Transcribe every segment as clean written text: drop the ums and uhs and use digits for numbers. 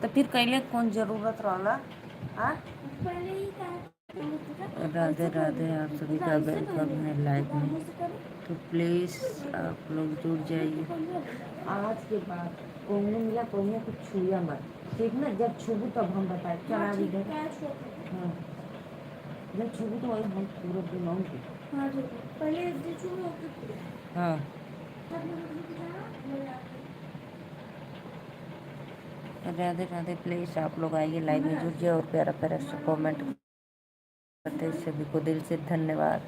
तो फिर कैले कौन जरूरत रहला। हाँ, राधे राधे, आप सभी का वेलकम है लाइव में। तो प्लीज़ आप लोग जुड़ जाइए। आज के बाद कहूँ या कहूँ कुछ छूया मत, ठीक ना। जब छूबू तब हम बताए। चला इधर। हाँ, जब छूबू तो वही हम पूरा दिमाग। हाँ ठीक है, पहले छूबू। हाँ, राधे राधे। प्लीज़ आप लोग आइए लाइव में जुड़ जाइए और प्यारा प्यारा सा कमेंट करते हैं। सभी को दिल से धन्यवाद।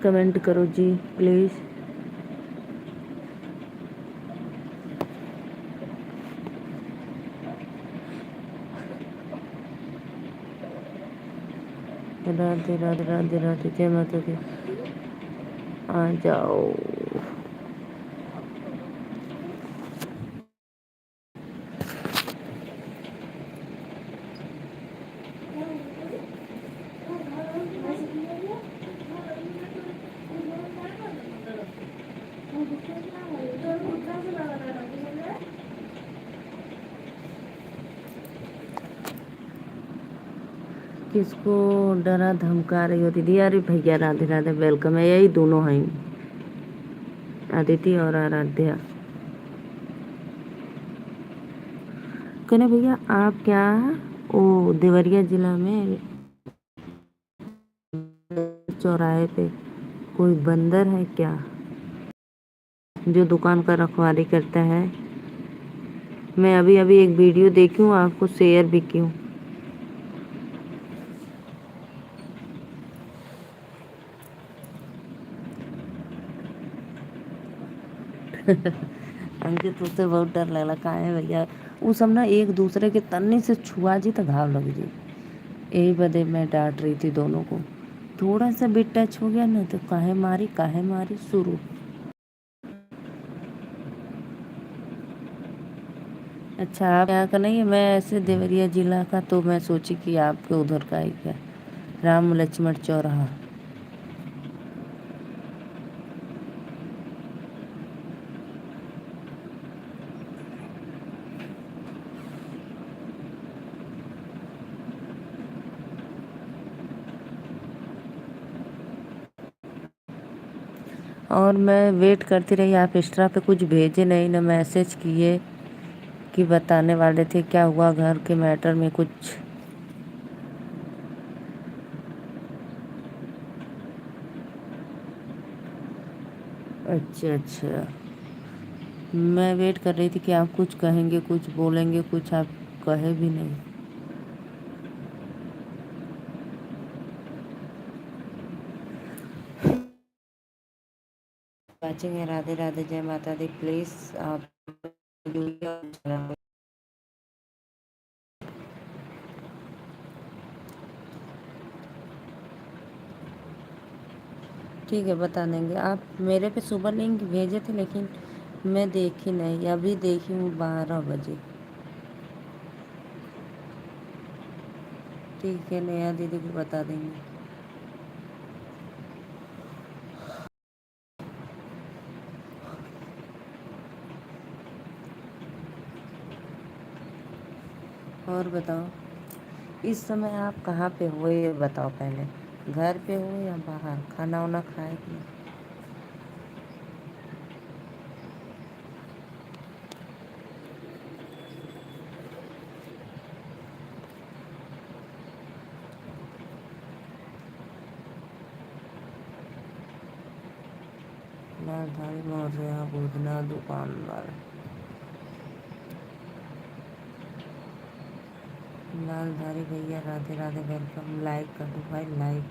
कमेंट करो जी प्लीज़। राधे राधे राधे राधे, जय माता दी। आ जाओ। किसको डरा धमका रही होती थी। अरे भैया राधे राधे, वेलकम है। यही दोनों हैं, अदिति और आराध्या। कहने भैया आप क्या ओ देवरिया जिला में चौराहे पे कोई बंदर है क्या जो दुकान का रखवाली करता है। मैं अभी अभी एक वीडियो देखी हूँ, आपको शेयर भी की हूँ। अंकित उससे बहुत डर लगला। कहा है भैया, वो सब ना एक दूसरे के तन्नी से छुआ जी तो घाव लग जी। यही बदे मैं डांट रही थी दोनों को। थोड़ा सा भी टच हो गया ना तो काहे मारी शुरू। अच्छा, आप यहाँ का नहीं है। मैं ऐसे देवरिया जिला का, तो मैं सोची कि आपके उधर का ही क्या। राम लक्ष्मण चौराहा। और मैं वेट करती रही, आप इंस्टा पे कुछ भेजे नहीं ना मैसेज किए कि बताने वाले थे क्या हुआ घर के मैटर में कुछ। अच्छा अच्छा, मैं वेट कर रही थी कि आप कुछ कहेंगे, कुछ बोलेंगे, कुछ आप कहे भी नहीं। वाचिंग है। राधे राधे, जय माता दी। प्लीज आप ठीक है, बता देंगे। आप मेरे पे सुबह लिंक भेजे थे लेकिन मैं देखी नहीं, अभी देखी हूँ 12 बजे। ठीक है, नेहा दीदी को बता देंगे। और बताओ, इस समय आप कहाँ पे हो ये बताओ पहले। घर पे हो या बाहर, खाना वाना खाए कि नहीं? लालधारी मौर्य भोजना दुकानदार। लालधारी भैया राधे राधे, वेलकम। लाइक कर दो भाई, लाइक।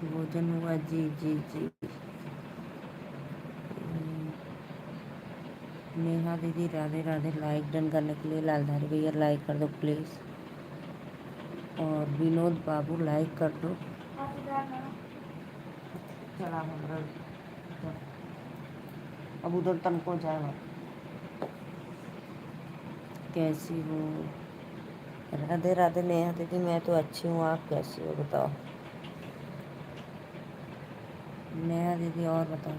भोजन हुआ जी जी जी। नेहा दीदी राधे राधे, लाइक डन करने के लिए लालधारी भैया लाइक कर दो प्लीज़। और विनोद बाबू लाइक कर दो। चला हमरा अब उधर तनको जाए। कैसी हो? राधे राधे नेहा दीदी, मैं तो अच्छी हूँ, आप कैसी हो बताओ। नेहा दीदी और बताओ।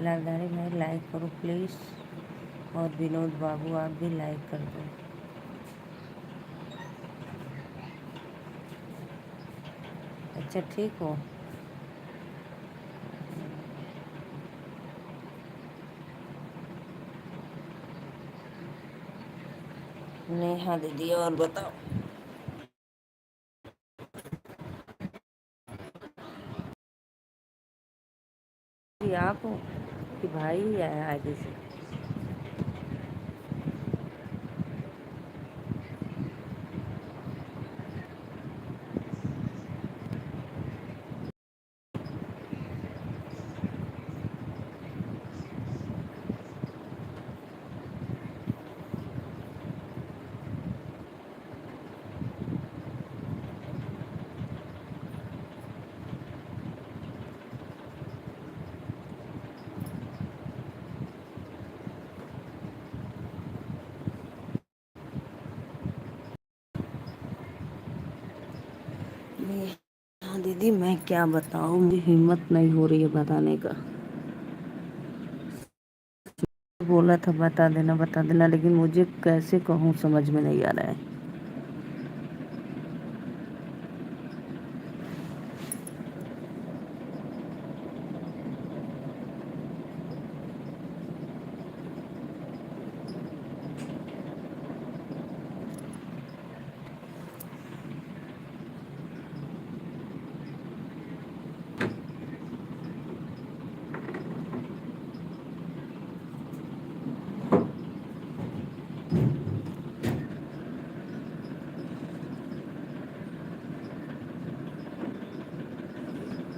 लालधारी भाई लाइक करो प्लीज़, और विनोद बाबू आप भी लाइक कर दो। अच्छा ठीक हो। नेहा दीदी और बताओ। कि आप हो कि भाई ही आया आगे से। हाँ दीदी मैं क्या बताऊँ, मुझे हिम्मत नहीं हो रही है बताने का। बोला था बता देना, लेकिन मुझे कैसे कहूँ समझ में नहीं आ रहा है।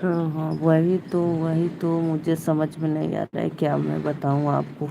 हाँ हाँ वही तो मुझे समझ में नहीं आ रहा है, क्या मैं बताऊँ आपको।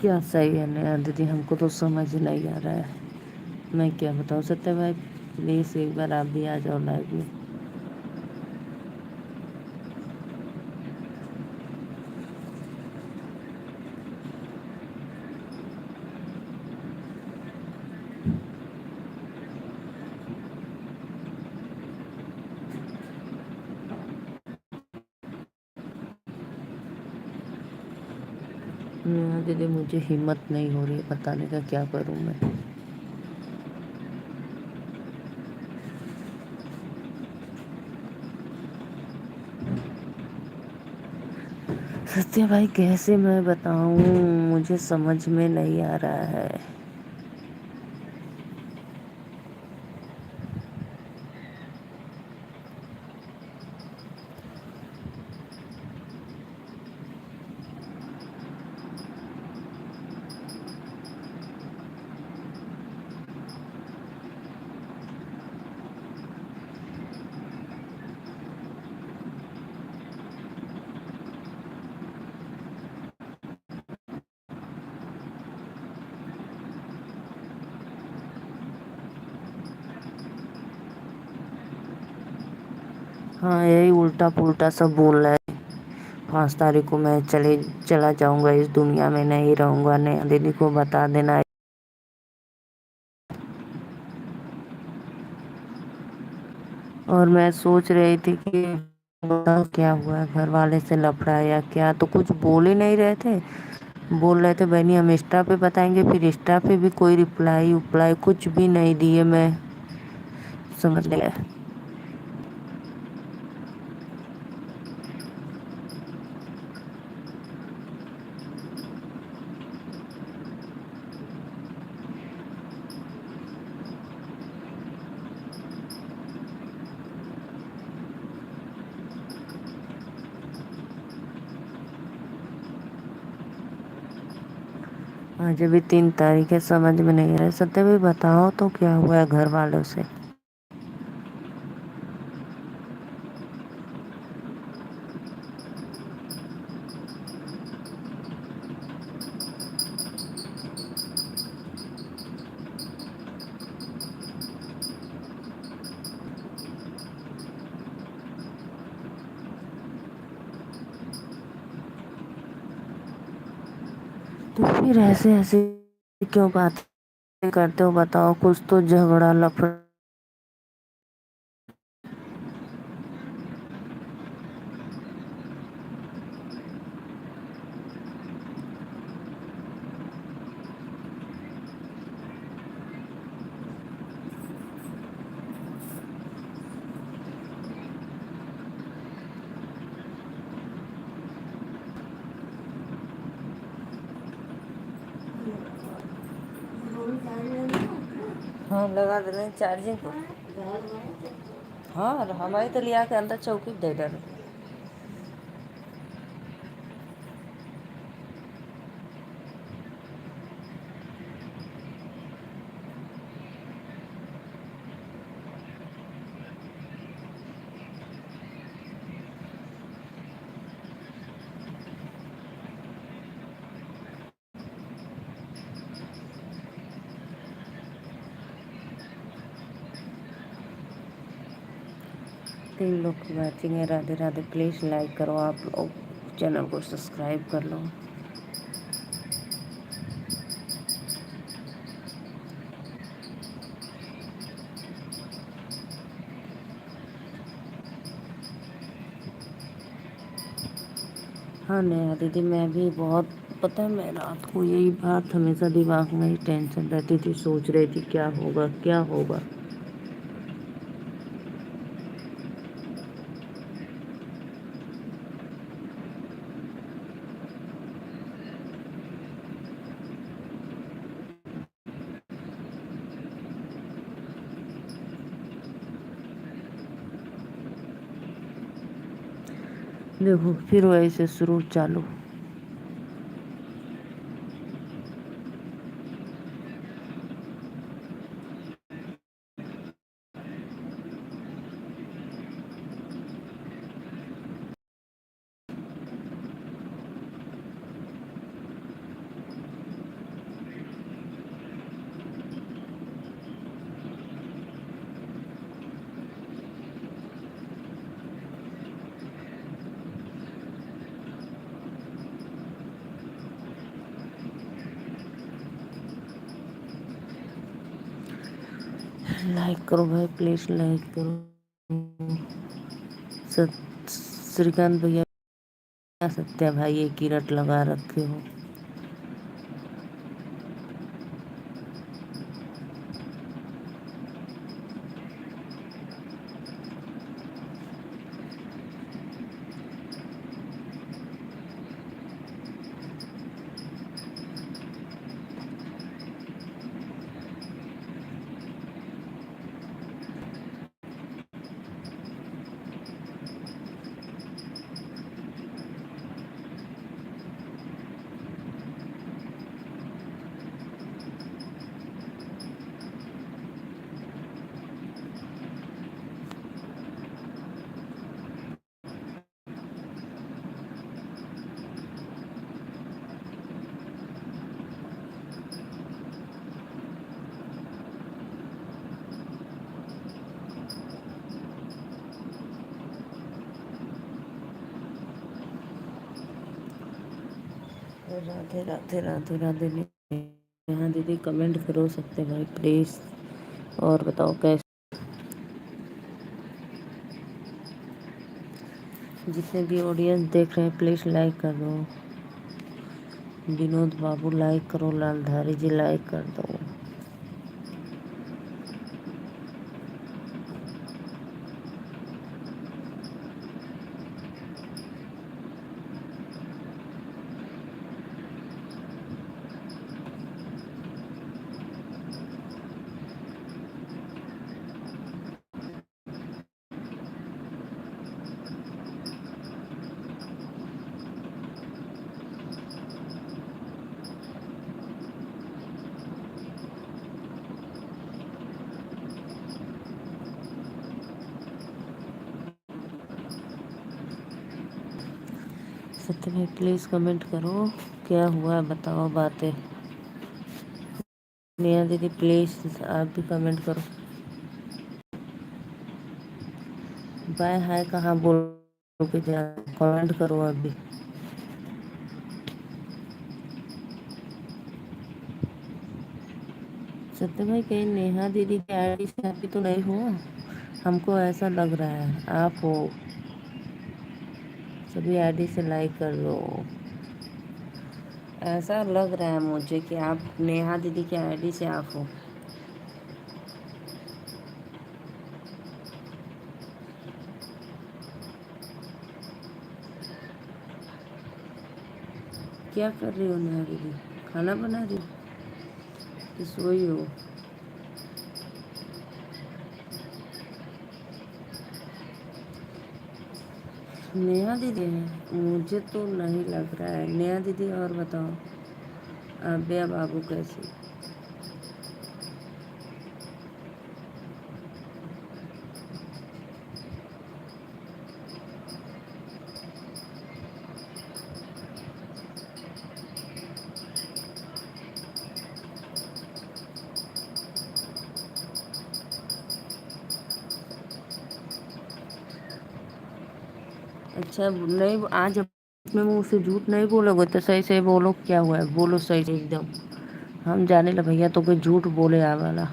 क्या सही है नया दीदी, हमको तो समझ ही नहीं आ रहा है। मैं क्या बताऊँ सत्य भाई, प्लीज़ एक बार आप भी आ जाओ लाइव में। नया दीदी मुझे हिम्मत नहीं हो रही है बताने का, क्या करूँ मैं। सत्य भाई कैसे मैं बताऊँ, मुझे समझ में नहीं आ रहा है। हाँ यही उल्टा पुल्टा सब बोल रहा है। 5 तारीख को मैं चला जाऊंगा, इस दुनिया में नहीं रहूंगा, नया दीदी को बता देना। और मैं सोच रही थी कि बताओ क्या हुआ, घर वाले से लफड़ा या क्या, तो कुछ बोल ही नहीं रहे थे। बोल रहे थे बहनी हम इंस्टा पे बताएंगे, फिर इंस्टा पे भी कोई रिप्लाई उप्लाई कुछ भी नहीं दिए। मैं समझ गया। आज अभी 3 तारीख है, समझ में नहीं आ रहा है। सत्य भी बताओ तो क्या हुआ है घर वालों से। फिर ऐसे ऐसे क्यों बातें करते हो बताओ, कुछ तो झगड़ा लफड़ा। हाँ लगा दे रहे हैं चार्जिंग को। हाँ हमारी तो लिया के अंदर चौकी दे डर। तीन लोग की मैचिंग है। राधे राधे। प्लीज़ लाइक करो आप लोग, चैनल को सब्सक्राइब कर लो। हाँ नेहा दीदी, मैं भी बहुत, पता है मैं रात को यही बात हमेशा दिमाग में ही टेंशन रहती थी, सोच रही थी क्या होगा क्या होगा। देखो फिर वैसे शुरू चालू। लाइक करो भाई, प्लीज लाइक करो। श्रीकांत भैया, सत्या भाई एक ही रट लगा रखे हो। राधे राधे राधे राधे। यहाँ दीदी कमेंट करो सकते भाई प्लीज़, और बताओ कैसे। जितने भी ऑडियंस देख रहे हैं प्लीज़ लाइक कर दो। विनोद बाबू लाइक करो, लालधारी जी लाइक कर दो। सत्य भाई प्लीज़ कमेंट करो, क्या हुआ बताओ बातें। नेहा दीदी प्लीज़ आप भी कमेंट करो। बाय हाय कहाँ बोल के जा, कमेंट करो अभी। सत्य भाई कहीं नेहा दीदी की आईडी से हैप्पी तो नहीं हो? हमको ऐसा लग रहा है आप हो। सभी आईडी से लाइक कर लो। ऐसा लग रहा है मुझे कि आप नेहा दीदी की आईडी से आप हो। क्या कर रही हो नेहा दीदी? खाना बना रही हो कि सोई हो? नेहा दीदी है, मुझे तो नहीं लग रहा है। नेहा दीदी और बताओ, अब्या बाबू कैसे? अच्छा नहीं, आज अपने मुंह से झूठ नहीं बोलोगे तो सही से बोलो, क्या हुआ है बोलो सही से एकदम। हम जाने ला भैया तो कोई झूठ बोले आ वाला।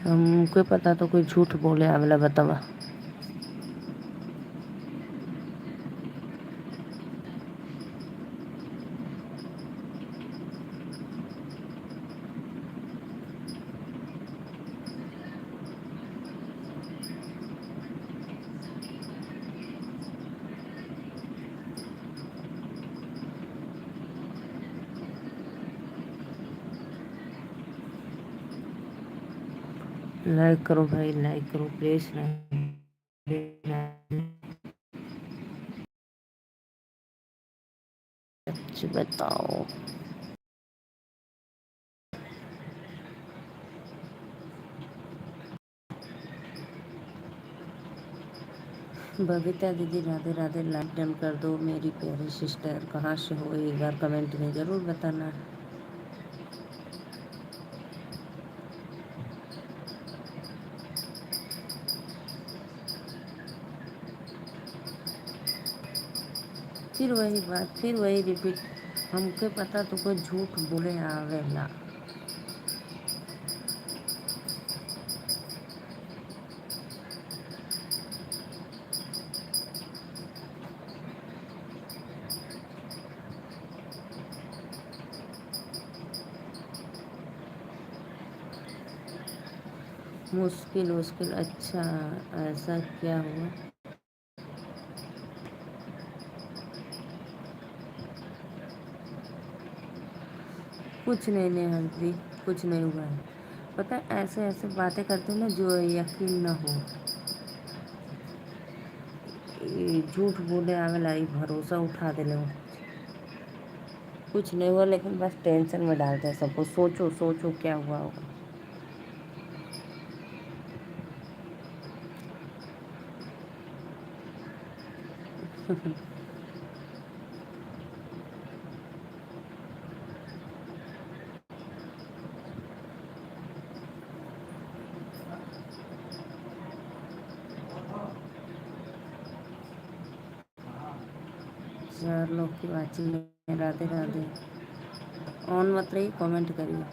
हमको पता तो कोई झूठ बोले आ वाला, बतावा। लाइक करो भाई, लाइक करो प्लीज। सच बताओ। बबीता दीदी राधे राधे, लाइक डन कर दो मेरी प्यारी सिस्टर। कहाँ से हो एक बार कमेंट में ज़रूर बताना। फिर वही बात, फिर वही रिपीट। हमके पता तो कोई झूठ बोले आवेला। मुश्किल मुश्किल, अच्छा ऐसा क्या हुआ? कुछ नहीं नेहा जी, कुछ नहीं हुआ है। पता है ऐसे ऐसे बातें करते हैं ना जो यकीन ना हो। ये झूठ बोले आवेला, ई भरोसा उठा देले। कुछ नहीं हुआ, लेकिन बस टेंशन में डालते हैं सबको। सोचो सोचो क्या हुआ होगा। चार लोग की वाचिंग है। राधे राधे। ऑन मत रहिए, कमेंट करिए।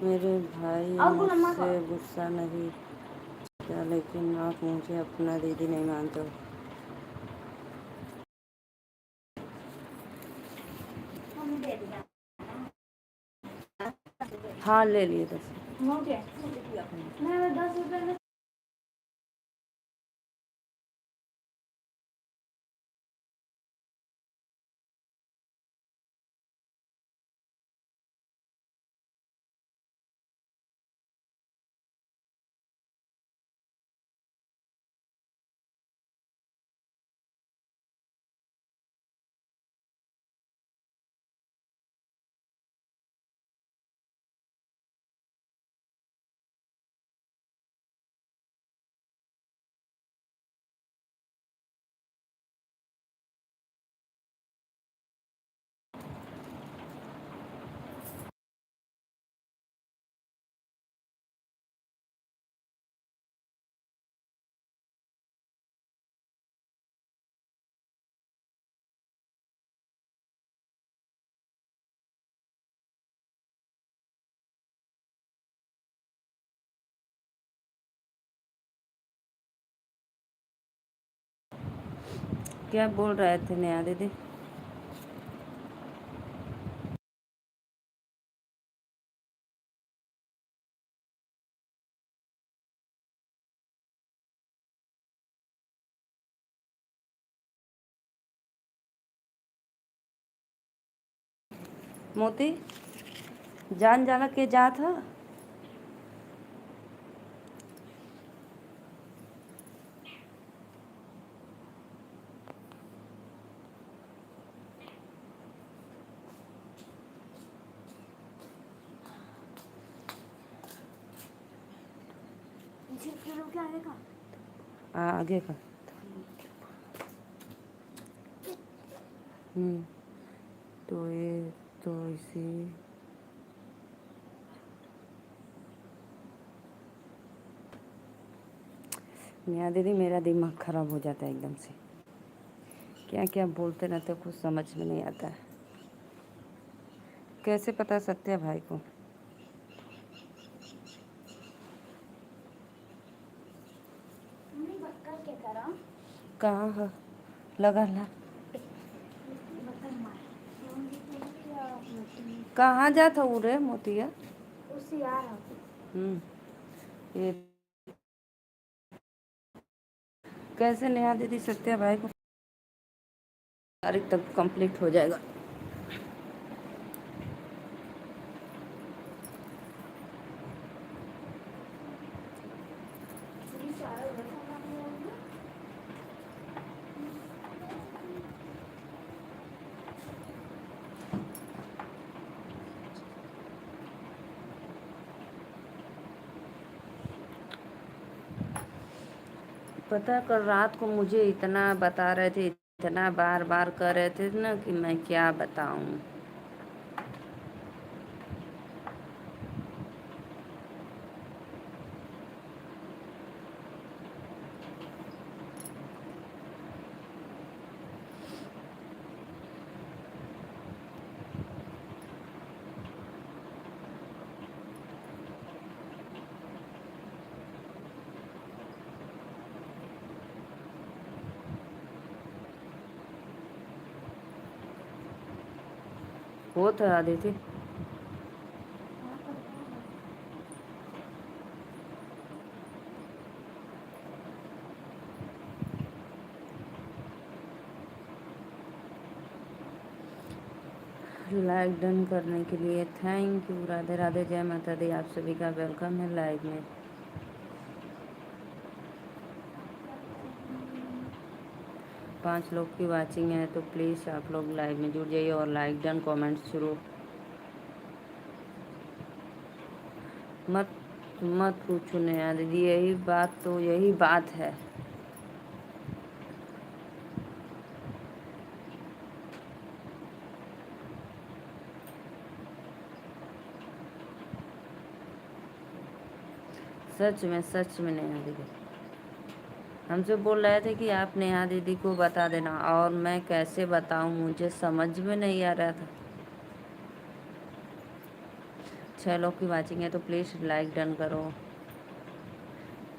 मेरे भाई मुझसे गुस्सा नहीं किया, लेकिन आप मुझे अपना दीदी नहीं मानते हो। हाँ ले लिए 10। क्या बोल रहे थे नेहा दीदी? मोती जान जाना के जा था। आगे का। तो ये तो इसी नेहा दीदी मेरा दिमाग खराब हो जाता है एकदम से। क्या क्या बोलते रहते कुछ समझ में नहीं आता है। कैसे पता सत्या भाई को? कहाँ है? लगा ला। कहाँ जाता हूँ रे मोतिया? ये कैसे नेहा दीदी सत्या भाई को तारीख तक कंप्लीट हो जाएगा। पता कल रात को मुझे इतना बता रहे थे, इतना बार बार कर रहे थे ना कि मैं क्या बताऊं। वो तो आदि थी। लाइक डन करने के लिए थैंक यू। राधे राधे, जय माता दी। आप सभी का वेलकम है लाइव में। पांच लोग की वाचिंग है तो प्लीज़ आप लोग लाइव में जुड़ जाइए और लाइक डन कमेंट शुरू मत मत पूछो नया दीदी, यही बात है। सच में नया दीदी। हमसे बोल रहे थे कि आप नेहा दीदी को बता देना, और मैं कैसे बताऊं, मुझे समझ में नहीं आ रहा था। 6 लोग की वाचिंग है तो प्लीज़ लाइक डन करो।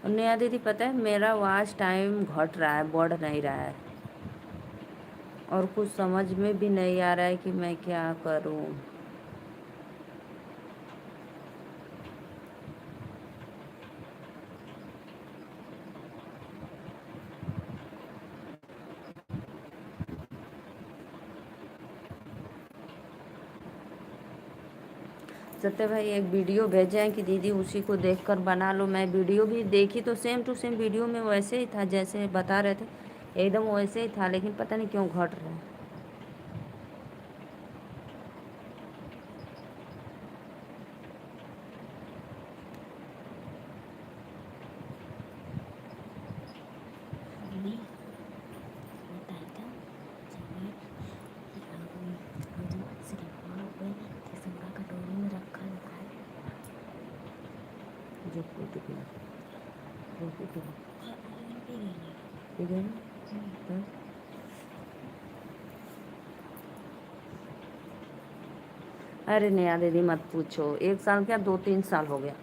और नेहा दीदी पता है मेरा वॉच टाइम घट रहा है, बढ़ नहीं रहा है, और कुछ समझ में भी नहीं आ रहा है कि मैं क्या करूं। सत्य भाई एक वीडियो भेजे हैं कि दीदी उसी को देखकर बना लो। मैं वीडियो भी देखी तो सेम टू सेम वीडियो में वैसे ही था जैसे बता रहे थे, एकदम वैसे ही था, लेकिन पता नहीं क्यों घट रहा है। जो फोटो की फोटो की ठीक है ना? अरे नेहा दीदी मत पूछो, 1 साल क्या 2-3 साल हो गया,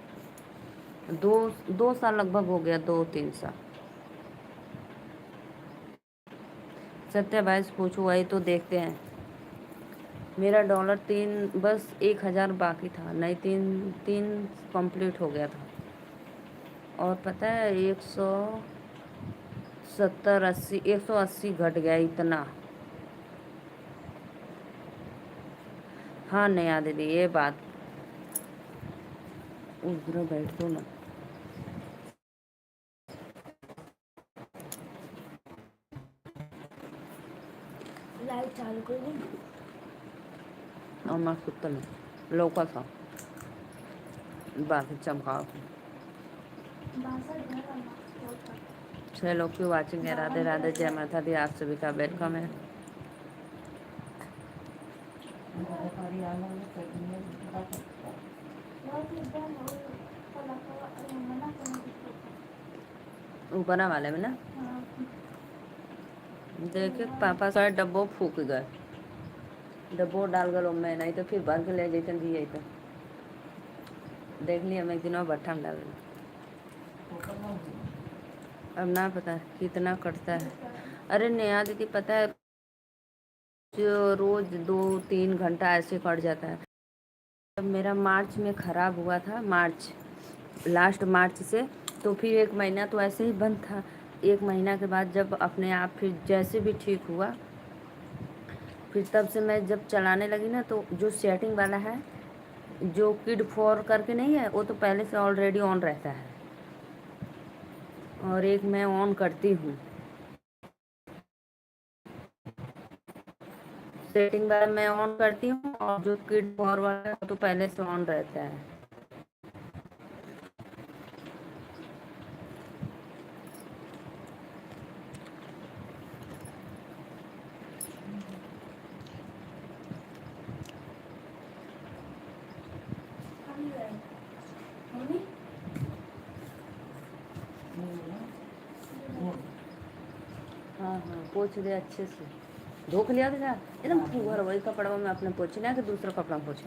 दो 2 साल लगभग हो गया, 2-3 साल। सत्य भाई से पूछो, वही तो देखते हैं। मेरा डॉलर 3 बस 1,000 बाकी था, नहीं 3 कंप्लीट हो गया था। और पता है 170-80 180 घट गया इतना। हाँ नेहा दीदी ये बात, उधर बैठ दो ना। लाइट चालू कर दी और मैं सुतल लौका था बाकी चमका। 6 लोग की वाचिंग है। राधे राधे, जय माता दी, आप सभी का वेलकम है। ऊपर वाले में ना देखिए पापा सारे डब्बो फूक गए, डब्बो डाल गलो मैं, नहीं तो फिर भर के ले जैतन दिए तो देख लिया मैं एक दिन भट्ठा में डाल दिया। अब ना पता कितना कटता है। अरे नेहा दीदी पता है जो रोज 2-3 घंटा ऐसे कट जाता है। जब मेरा मार्च में ख़राब हुआ था, लास्ट मार्च से, तो फिर 1 महीना तो ऐसे ही बंद था। 1 महीना के बाद जब अपने आप फिर जैसे भी ठीक हुआ, फिर तब से मैं जब चलाने लगी ना, तो जो सेटिंग वाला है, जो किड फॉर करके नहीं है, वो तो पहले से ऑलरेडी ऑन रहता है, और एक मैं ऑन करती हूँ सेटिंग वाला मैं ऑन करती हूँ, और जो किड फॉर वाला है वो तो पहले से ऑन रहता है। हाँ हाँ पोछ दे अच्छे से, धो के लिया था एकदम फूहर, वही कपड़ा में अपने पोछे ना कि दूसरा कपड़ा पोछे।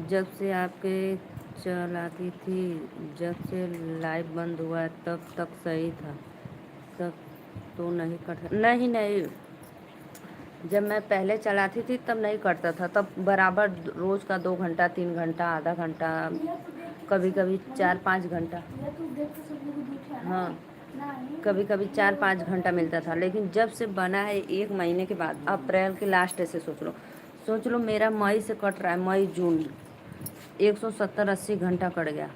जब से आपके चलाती थी, जब से लाइव बंद हुआ तब तक सही था, सब तो नहीं कट, नहीं नहीं, जब मैं पहले चलाती थी तब नहीं कटता था, तब बराबर रोज़ का 2 घंटा 3 घंटा आधा घंटा, कभी कभी 4-5 घंटा, हाँ कभी कभी 4-5 घंटा मिलता था। लेकिन जब से बना है 1 महीने के बाद, अप्रैल के लास्ट से सोच लो मेरा मई से कट रहा है, मई जून 170-80 घंटा कट गया।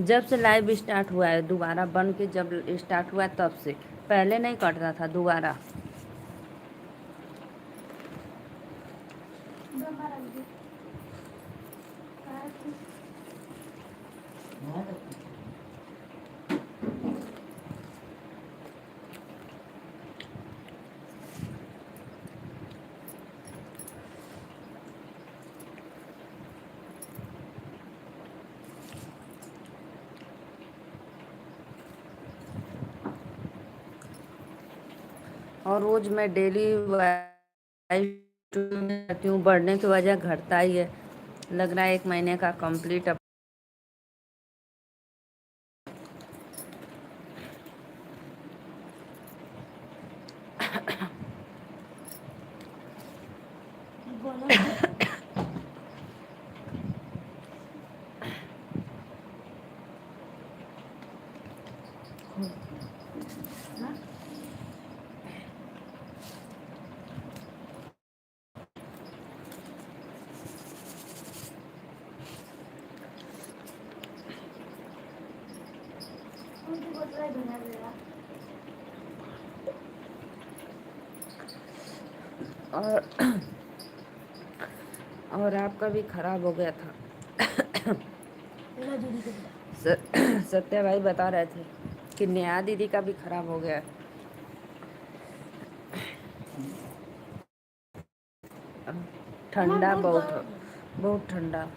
जब से लाइव स्टार्ट हुआ है दोबारा बन के, जब स्टार्ट हुआ है तब से, पहले नहीं कटता था दोबारा। और रोज मैं डेली करती हूँ, बढ़ने की वजह घटता ही है। लग रहा है 1 महीने का कंप्लीट अब। और और आपका भी खराब हो गया था। सत्या भाई बता रहे थे कि नेहा दीदी का भी खराब हो गया। ठंडा बहुत, बहुत ठंडा।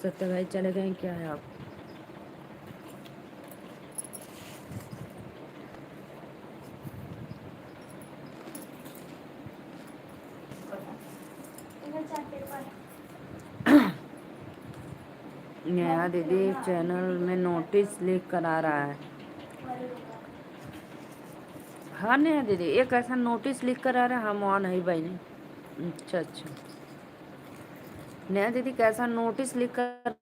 सत्या भाई चले गए क्या है आप? नेहा दीदी चैनल में नोटिस लिख कर आ रहा है। हाँ नेहा दीदी, एक ऐसा नोटिस लिख कर आ रहा है, हम ऑन है भाई ने। अच्छा अच्छा। नेहा दीदी कैसा नोटिस लिख कर?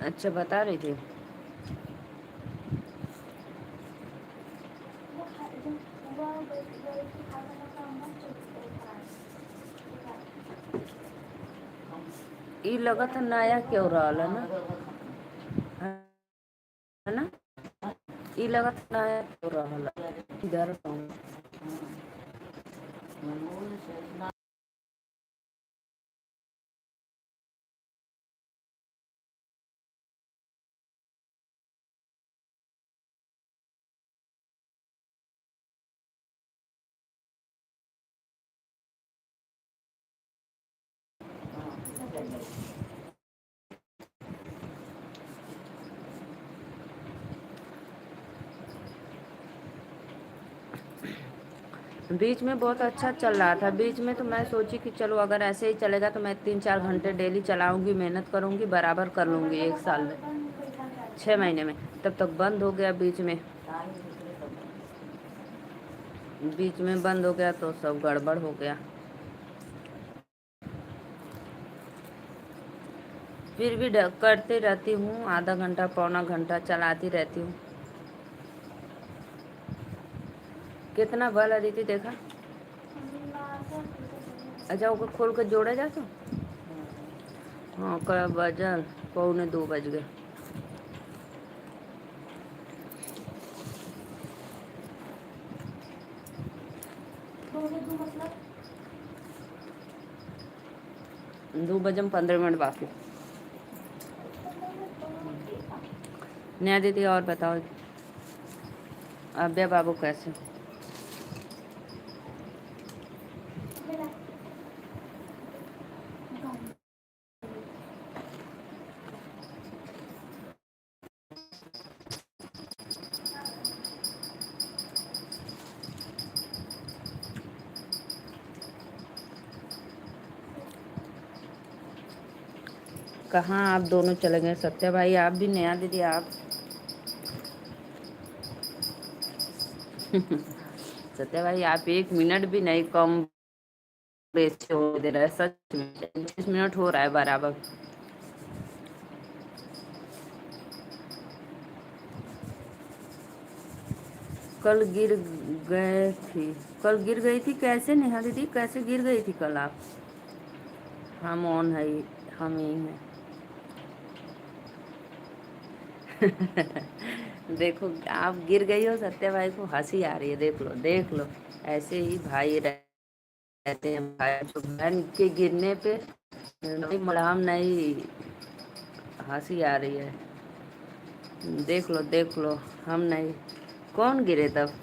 अच्छा बता रही थी। ई लगा था नया क्यों रहा है ना, है ना? ई लगा था नया क्यों रहा है इधर। बीच में बहुत अच्छा चल रहा था। बीच में तो मैं सोची कि चलो अगर ऐसे ही चलेगा तो मैं 3-4 घंटे डेली चलाऊंगी, मेहनत करूंगी, बराबर कर लूंगी 1 साल में, 6 महीने में। तब तक बंद हो गया बीच में। बीच में बंद हो गया तो सब गड़बड़ हो गया। फिर भी करती रहती हूँ, आधा घंटा पौना घंटा चलाती रहती हूँ। कितना भला दीदी देखा? अच्छा वो खोल कर जोड़ा जा तो। हाँ कब बजल? 1:45 बज गए। मतलब 2 बजे 15 मिनट बाकी। नया दीदी और बताओ, अब्या बाबू कैसे? कहाँ आप दोनों चले गए? सत्या भाई आप भी, नया दीदी आप। सत्या भाई आप 1 मिनट भी नहीं कम बेच हो दे रहा है सच में। 20 मिनट हो रहा है बराबर। कल गिर गए थी? कल गिर गई थी कैसे नेहा दीदी, कैसे गिर गई थी कल आप? हम ऑन है, हम ही हैं। देखो आप गिर गई हो, सत्या भाई को हंसी आ रही है, देख लो देख लो। ऐसे ही भाई कहते हैं भाई, जो बहन के गिरने पे नहीं मलहम नहीं, हंसी आ रही है। देख लो देख लो, हम नहीं। कौन गिरे तब?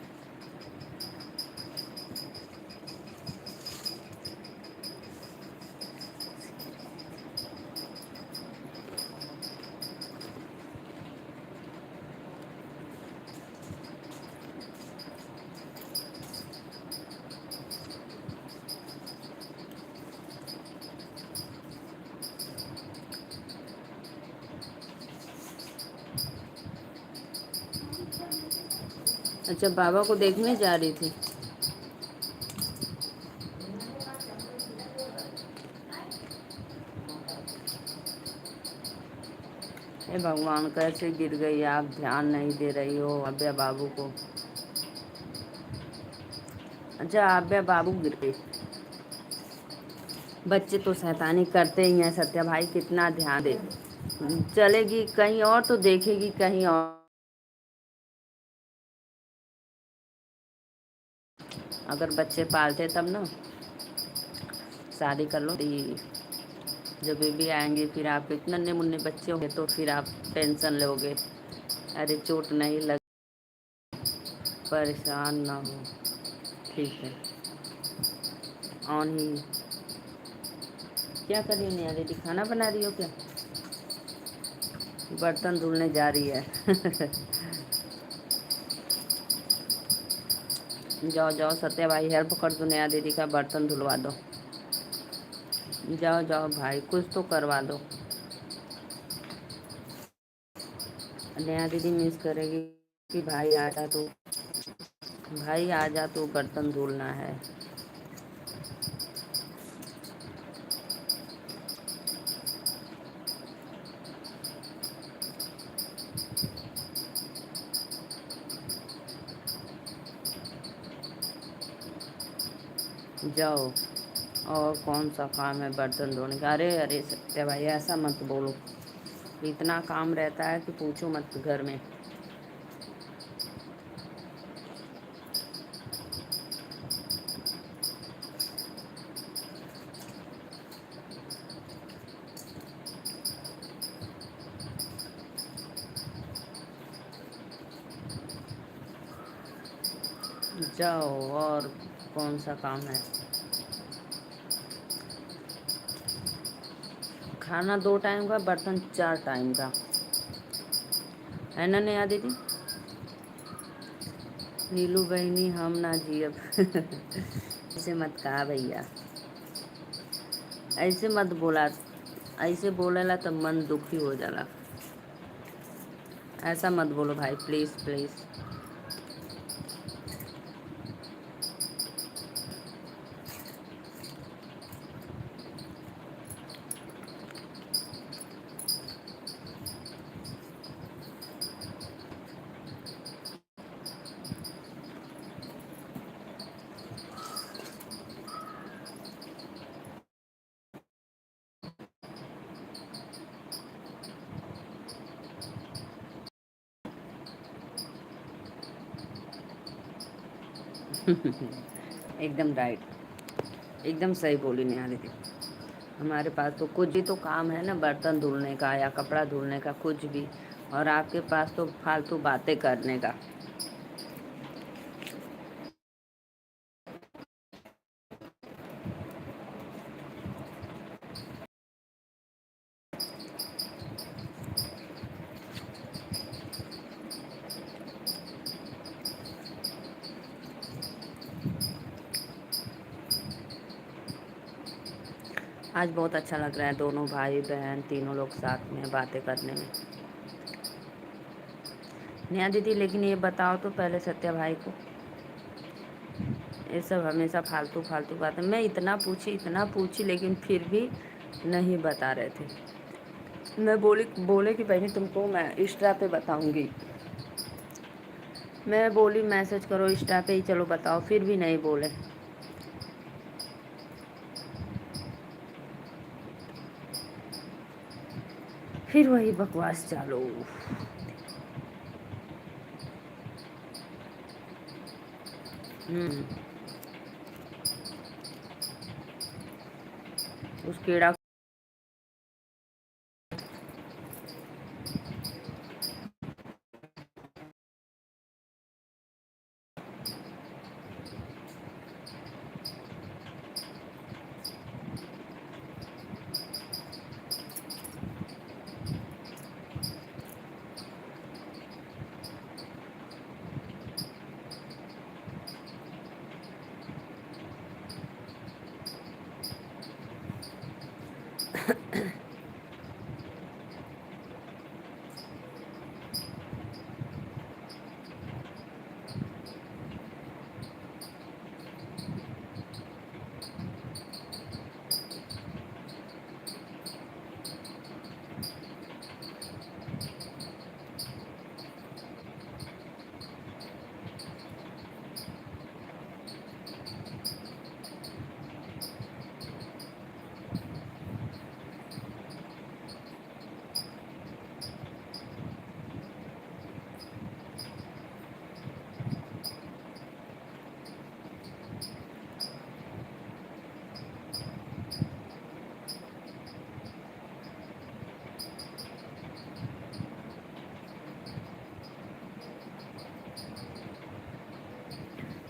अच्छा, बाबा को देखने जा रही थी। हे भगवान, कैसे गिर गई आप, ध्यान नहीं दे रही हो अब्या बाबू को। अच्छा, अब्या बाबू गिर गई। बच्चे तो शैतानी करते ही हैं सत्या भाई, कितना ध्यान दे। चलेगी कहीं और तो देखेगी कहीं और। अगर बच्चे पालते तब ना, शादी कर लो। जब बेबी आएंगे फिर आप इतने नन्हे मुन्ने बच्चे होंगे तो फिर आप टेंशन लोगे। अरे चोट नहीं लग, परेशान ना हो। ठीक है। ऑन ही। क्या कर रही हो नेहा दीदी, खाना बना रही हो क्या? बर्तन धुलने जा रही है। जाओ जाओ सत्या भाई, हेल्प कर दो, नेहा दीदी का बर्तन धुलवा दो। जाओ जाओ भाई, कुछ तो करवा दो। नेहा दीदी मिस करेगी कि भाई आ जा तो, भाई आ जा तो बर्तन धुलना है। जाओ। और कौन सा काम है बर्तन धोने का? अरे अरे सत्या भाई, ऐसा मत बोलो। इतना काम रहता है कि पूछो मत घर में। जाओ, और कौन सा काम है? खाना 2 टाइम का, बर्तन 4 टाइम का, है ना नेहा दीदी? नीलू बहनी, हम ना जियब। ऐसे मत कहा भैया, ऐसे मत बोला। ऐसे बोलेला तो मन दुखी हो जाला। ऐसा मत बोलो भाई, प्लीज़ प्लीज़। एकदम राइट, एकदम सही बोली नेहा दीदी। हमारे पास तो कुछ भी तो काम है ना, बर्तन धुलने का या कपड़ा धुलने का, कुछ भी। और आपके पास तो फालतू बातें करने का। आज बहुत अच्छा लग रहा है, दोनों भाई बहन तीनों लोग साथ में बातें करने में। नेहा दीदी, लेकिन ये बताओ तो पहले सत्या भाई को, ये सब हमेशा फालतू फालतू बातें। मैं इतना पूछी लेकिन फिर भी नहीं बता रहे थे। मैं बोली बोले कि बहनी तुमको मैं इंस्टा पे बताऊंगी। मैं बोली मैसेज करो इंस्टा पे ही, चलो बताओ, फिर भी नहीं बोले। फिर वही बकवास चालू। हम्म। उस कीड़ा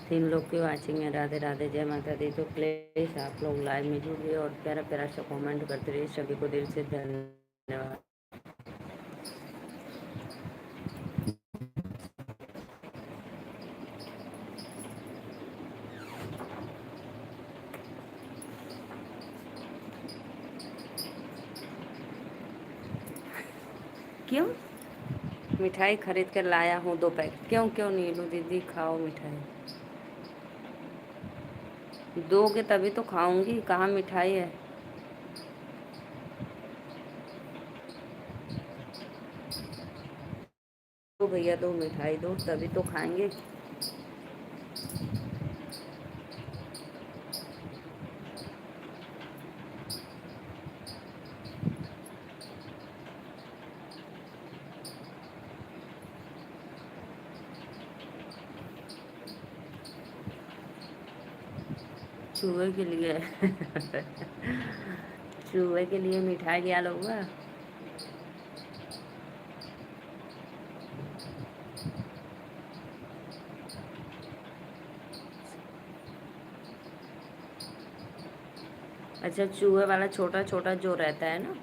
तीन लोग की वाचिंग है। राधे राधे, जय माता दी। तो प्लीज़ आप लोग लाइव में जुड़िए और प्यारा प्यारा सा कमेंट करते रहिए। सभी को दिल से धन्यवाद। क्यों? मिठाई खरीद कर लाया हूँ 2 पैकेट। क्यों क्यों नीलू दीदी, खाओ मिठाई। दोगे तभी तो खाऊंगी, कहाँ मिठाई है। तो भैया दो मिठाई दो, तभी तो खाएंगे। चूहे के लिए चूहे के लिए मिठाई क्या लोगे? अच्छा, चूहे वाला छोटा छोटा जो रहता है ना।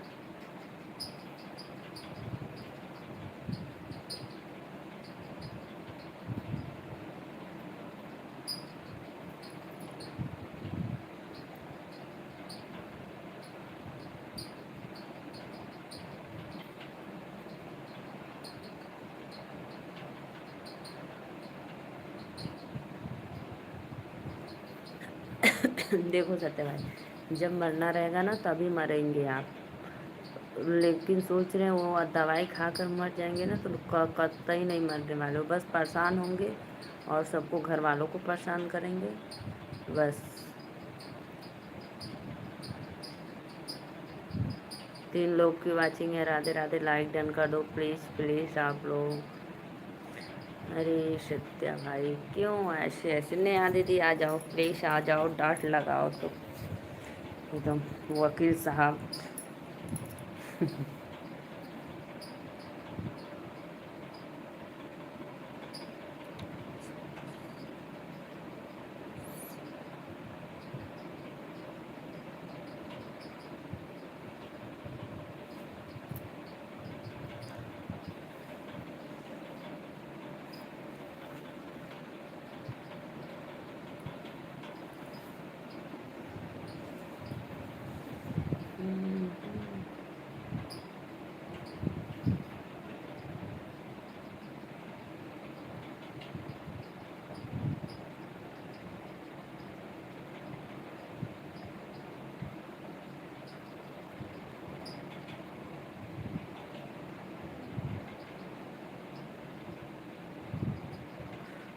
देखो सत्य भाई, जब मरना रहेगा ना तभी मरेंगे आप। लेकिन सोच रहे हैं वो दवाई खाकर मर जाएंगे ना, तो कतई नहीं मरने वाले हो, बस परेशान होंगे और सबको, घर वालों को परेशान करेंगे बस। 3 लोग की वाचिंग है। राधे राधे, लाइक डन कर दो प्लीज़ प्लीज़ आप लोग। अरे सत्या भाई, क्यों ऐसे ऐसे? नेहा दीदी आ जाओ प्लीज़, आ जाओ, डांट लगाओ तो एकदम वकील साहब।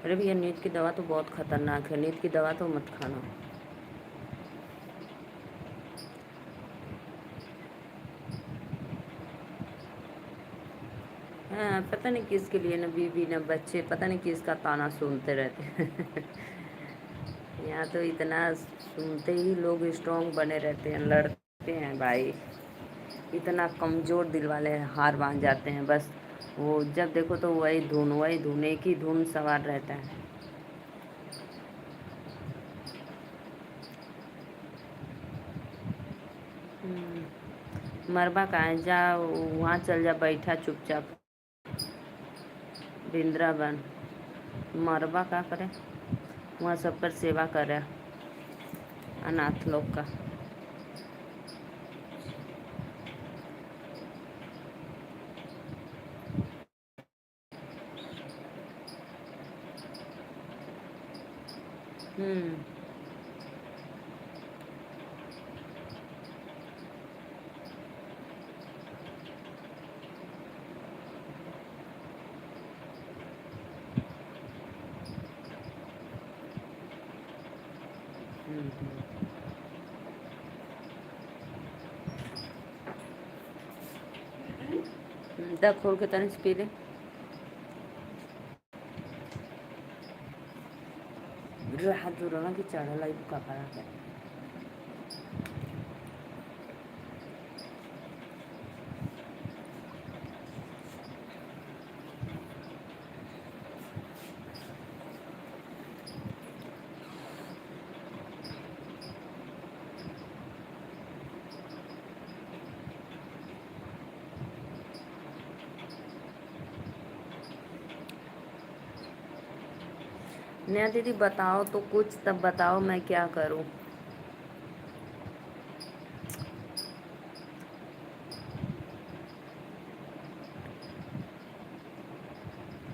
अरे भैया, नींद की दवा तो बहुत खतरनाक है, नींद की दवा तो मत खाना। हाँ, पता नहीं किसके लिए ना बीवी ना बच्चे, पता नहीं किसका ताना सुनते रहते हैं। यहाँ तो इतना सुनते ही लोग स्ट्रांग बने रहते हैं, लड़ ते हैं भाई, इतना कमज़ोर दिल वाले हार मान जाते हैं बस। वो जब देखो तो वही धुन एक ही धुन सवार रहता है। मरबा कहाँ है, जा वहाँ चल जा, बैठा चुपचाप वृंदावन। मरबा क्या करे, वहाँ सब पर सेवा करे अनाथ लोग का। हम्म। दब खोल के तनिक पी ले। हाथ दूर ना कि चढ़ा लाई का पड़ा है। नया दीदी बताओ तो कुछ, तब बताओ मैं क्या करूं।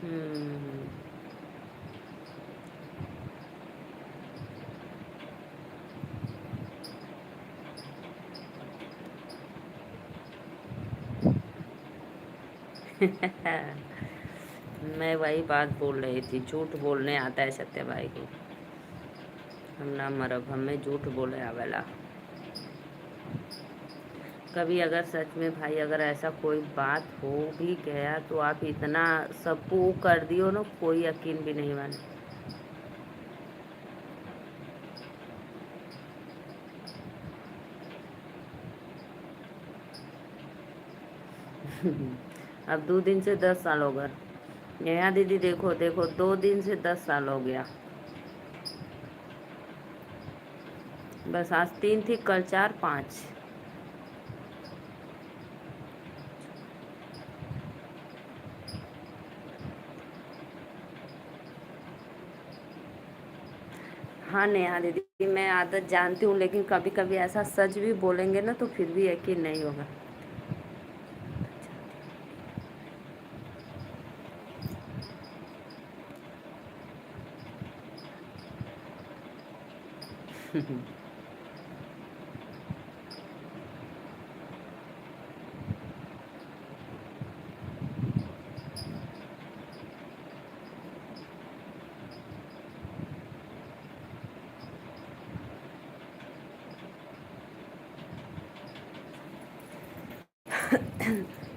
हम्म। मैं वही बात बोल रही थी, झूठ बोलने आता है सत्य भाई को। हम ना मरब, हमें झूठ बोले आवेला। कभी अगर सच में भाई अगर ऐसा कोई बात हो भी गया तो आप इतना सबको कर दियो ना, कोई यकीन भी नहीं माने। अब 2 दिन से 10 साल हो गए। नेहा दीदी देखो देखो, 2 दिन से 10 साल हो गया। बस आज 3 थी, कल 4 5। हाँ नेहा दीदी, मैं आदत जानती हूँ, लेकिन कभी कभी ऐसा सच भी बोलेंगे ना तो फिर भी यकीन नहीं होगा।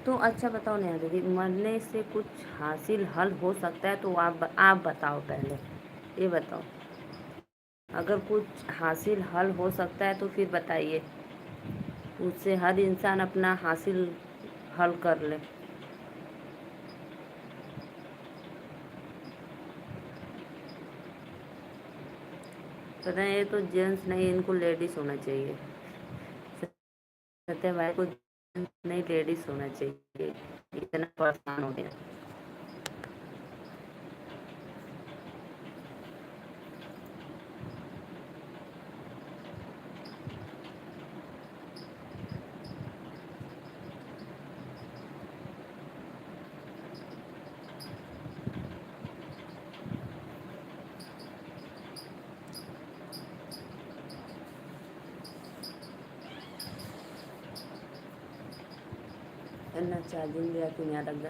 तो अच्छा बताओ नेहा दीदी, मरने से कुछ हासिल हल हो सकता है तो आप बताओ पहले, ये बताओ। अगर कुछ हासिल हल हो सकता है तो फिर बताइए, उससे हर इंसान अपना हासिल हल कर ले। पता है, ये तो जेंट्स नहीं, इनको लेडीज होना चाहिए। सत्य भाई को जेंट्स नहीं लेडीज होना चाहिए, इतना परेशान हो गया। इतना चार्जिंग दिया तुम यहाँ रख दे।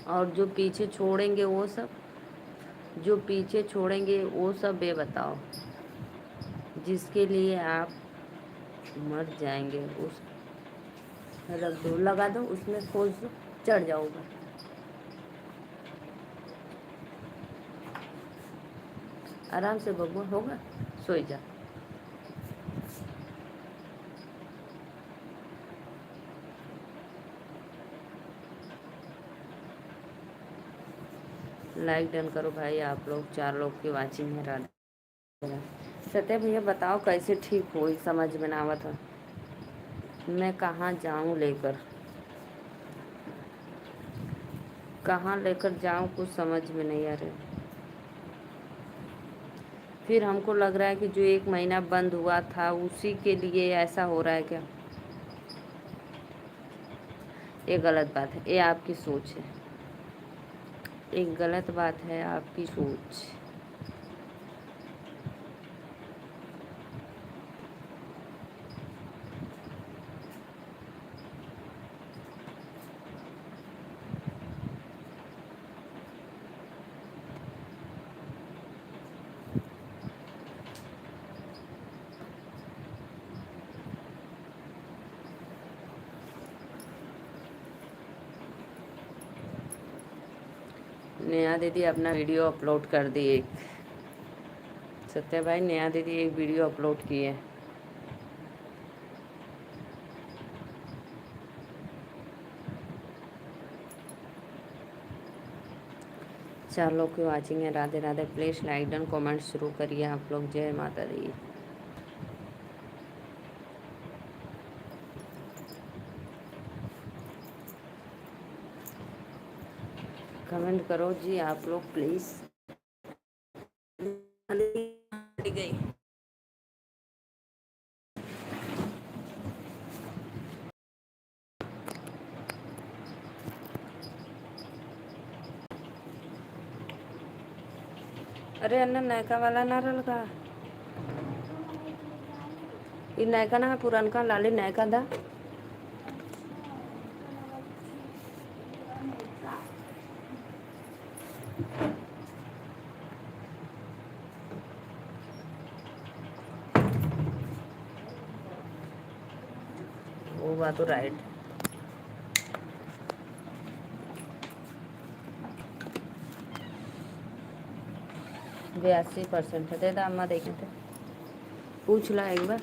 और जो पीछे छोड़ेंगे वो सब, जो पीछे छोड़ेंगे वो सब ये बताओ, जिसके लिए आप मर जाएंगे उस रख दो, लगा दो, उसमें खोज दो, चढ़ जाओगे। आराम से बबुआ, होगा, सोई जा। लाइक डन करो भाई, आप लोग 4 लोग की वाचिंग है। राधे। सत्य भैया बताओ कैसे ठीक हो, समझ में ना आवत है। मैं कहाँ जाऊँ लेकर, कहाँ लेकर जाऊँ, कुछ समझ में नहीं आ रहा। फिर हमको लग रहा है कि जो 1 महीना बंद हुआ था उसी के लिए ऐसा हो रहा है क्या। ये गलत बात है, ये आपकी सोच है, एक गलत बात है आपकी सोच। नेहा दीदी अपना वीडियो अपलोड कर दी एक। सत्या भाई, नेहा दीदी एक वीडियो अपलोड की है। 4 लोग की वाचिंग है। Radhe Radhe. Please like done comment शुरू करिए आप लोग। जय माता दी। कमेंट करो जी आप लोग प्लीज़। गई। अरे अन्ना नयका वाला ना रहल का, ई नयका ना पुरनका लाली नयका दा। वो बात तो राइट। 82% है। दे दा अम्मा, देखे थे, पूछ ला एक बार।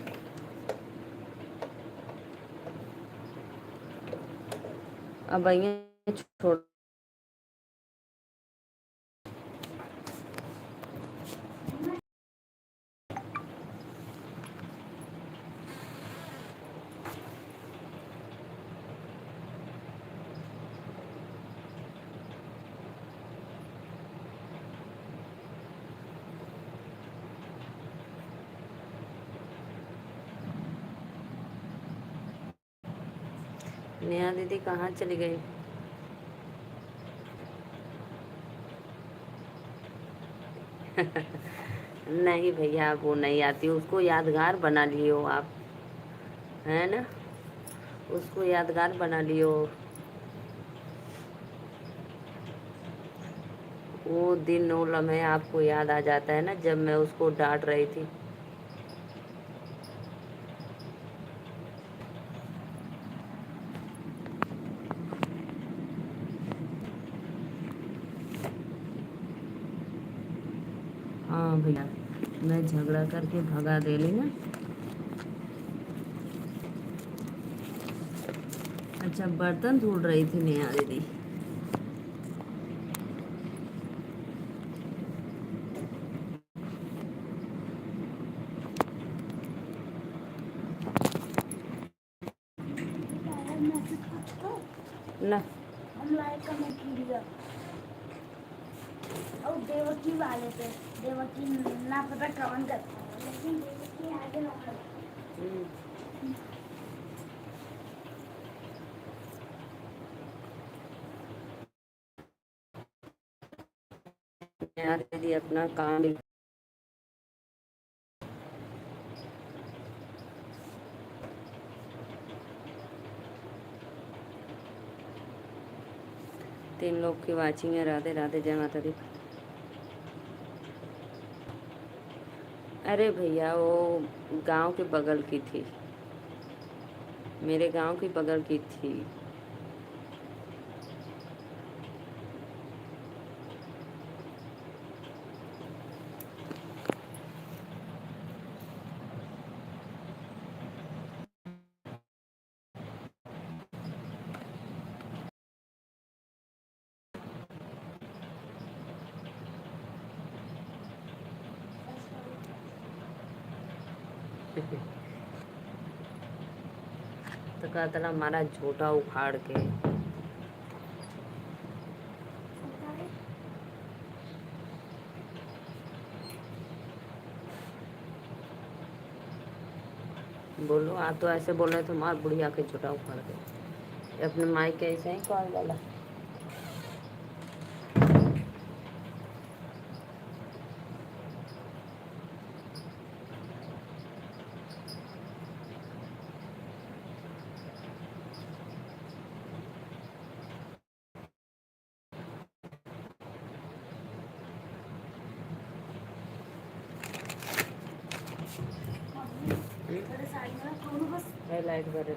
अब भैया छोड़। नेहा दीदी कहाँ चली गई। नहीं भैया, वो नहीं आती, उसको यादगार बना लिए हो आप, है ना, उसको यादगार बना लियो। वो दिन वो लम्हे आपको याद आ जाता है ना, जब मैं उसको डांट रही थी। हाँ भैया, मैं झगड़ा करके भगा दे ली ना। अच्छा, बर्तन धुल रही थी नेहा दीदी। ना और देवकी वाले पे, देवकी ना पता कौन कर, लेकिन देवकी आगे लगा। यार दीदी अपना काम 3 लोग की वाचिंग है। राधे राधे। जय माता दी। अरे भैया, वो गांव के बगल की थी, मेरे गांव की बगल की थी। तो कहता ना हमारा झूठा उखाड़ के। बोलो आप तो ऐसे बोल रहे थे मार बुढ़िया के झूठा उखाड़ के। अपने माई के ऐसे ही कॉल डाला। लाइट भरे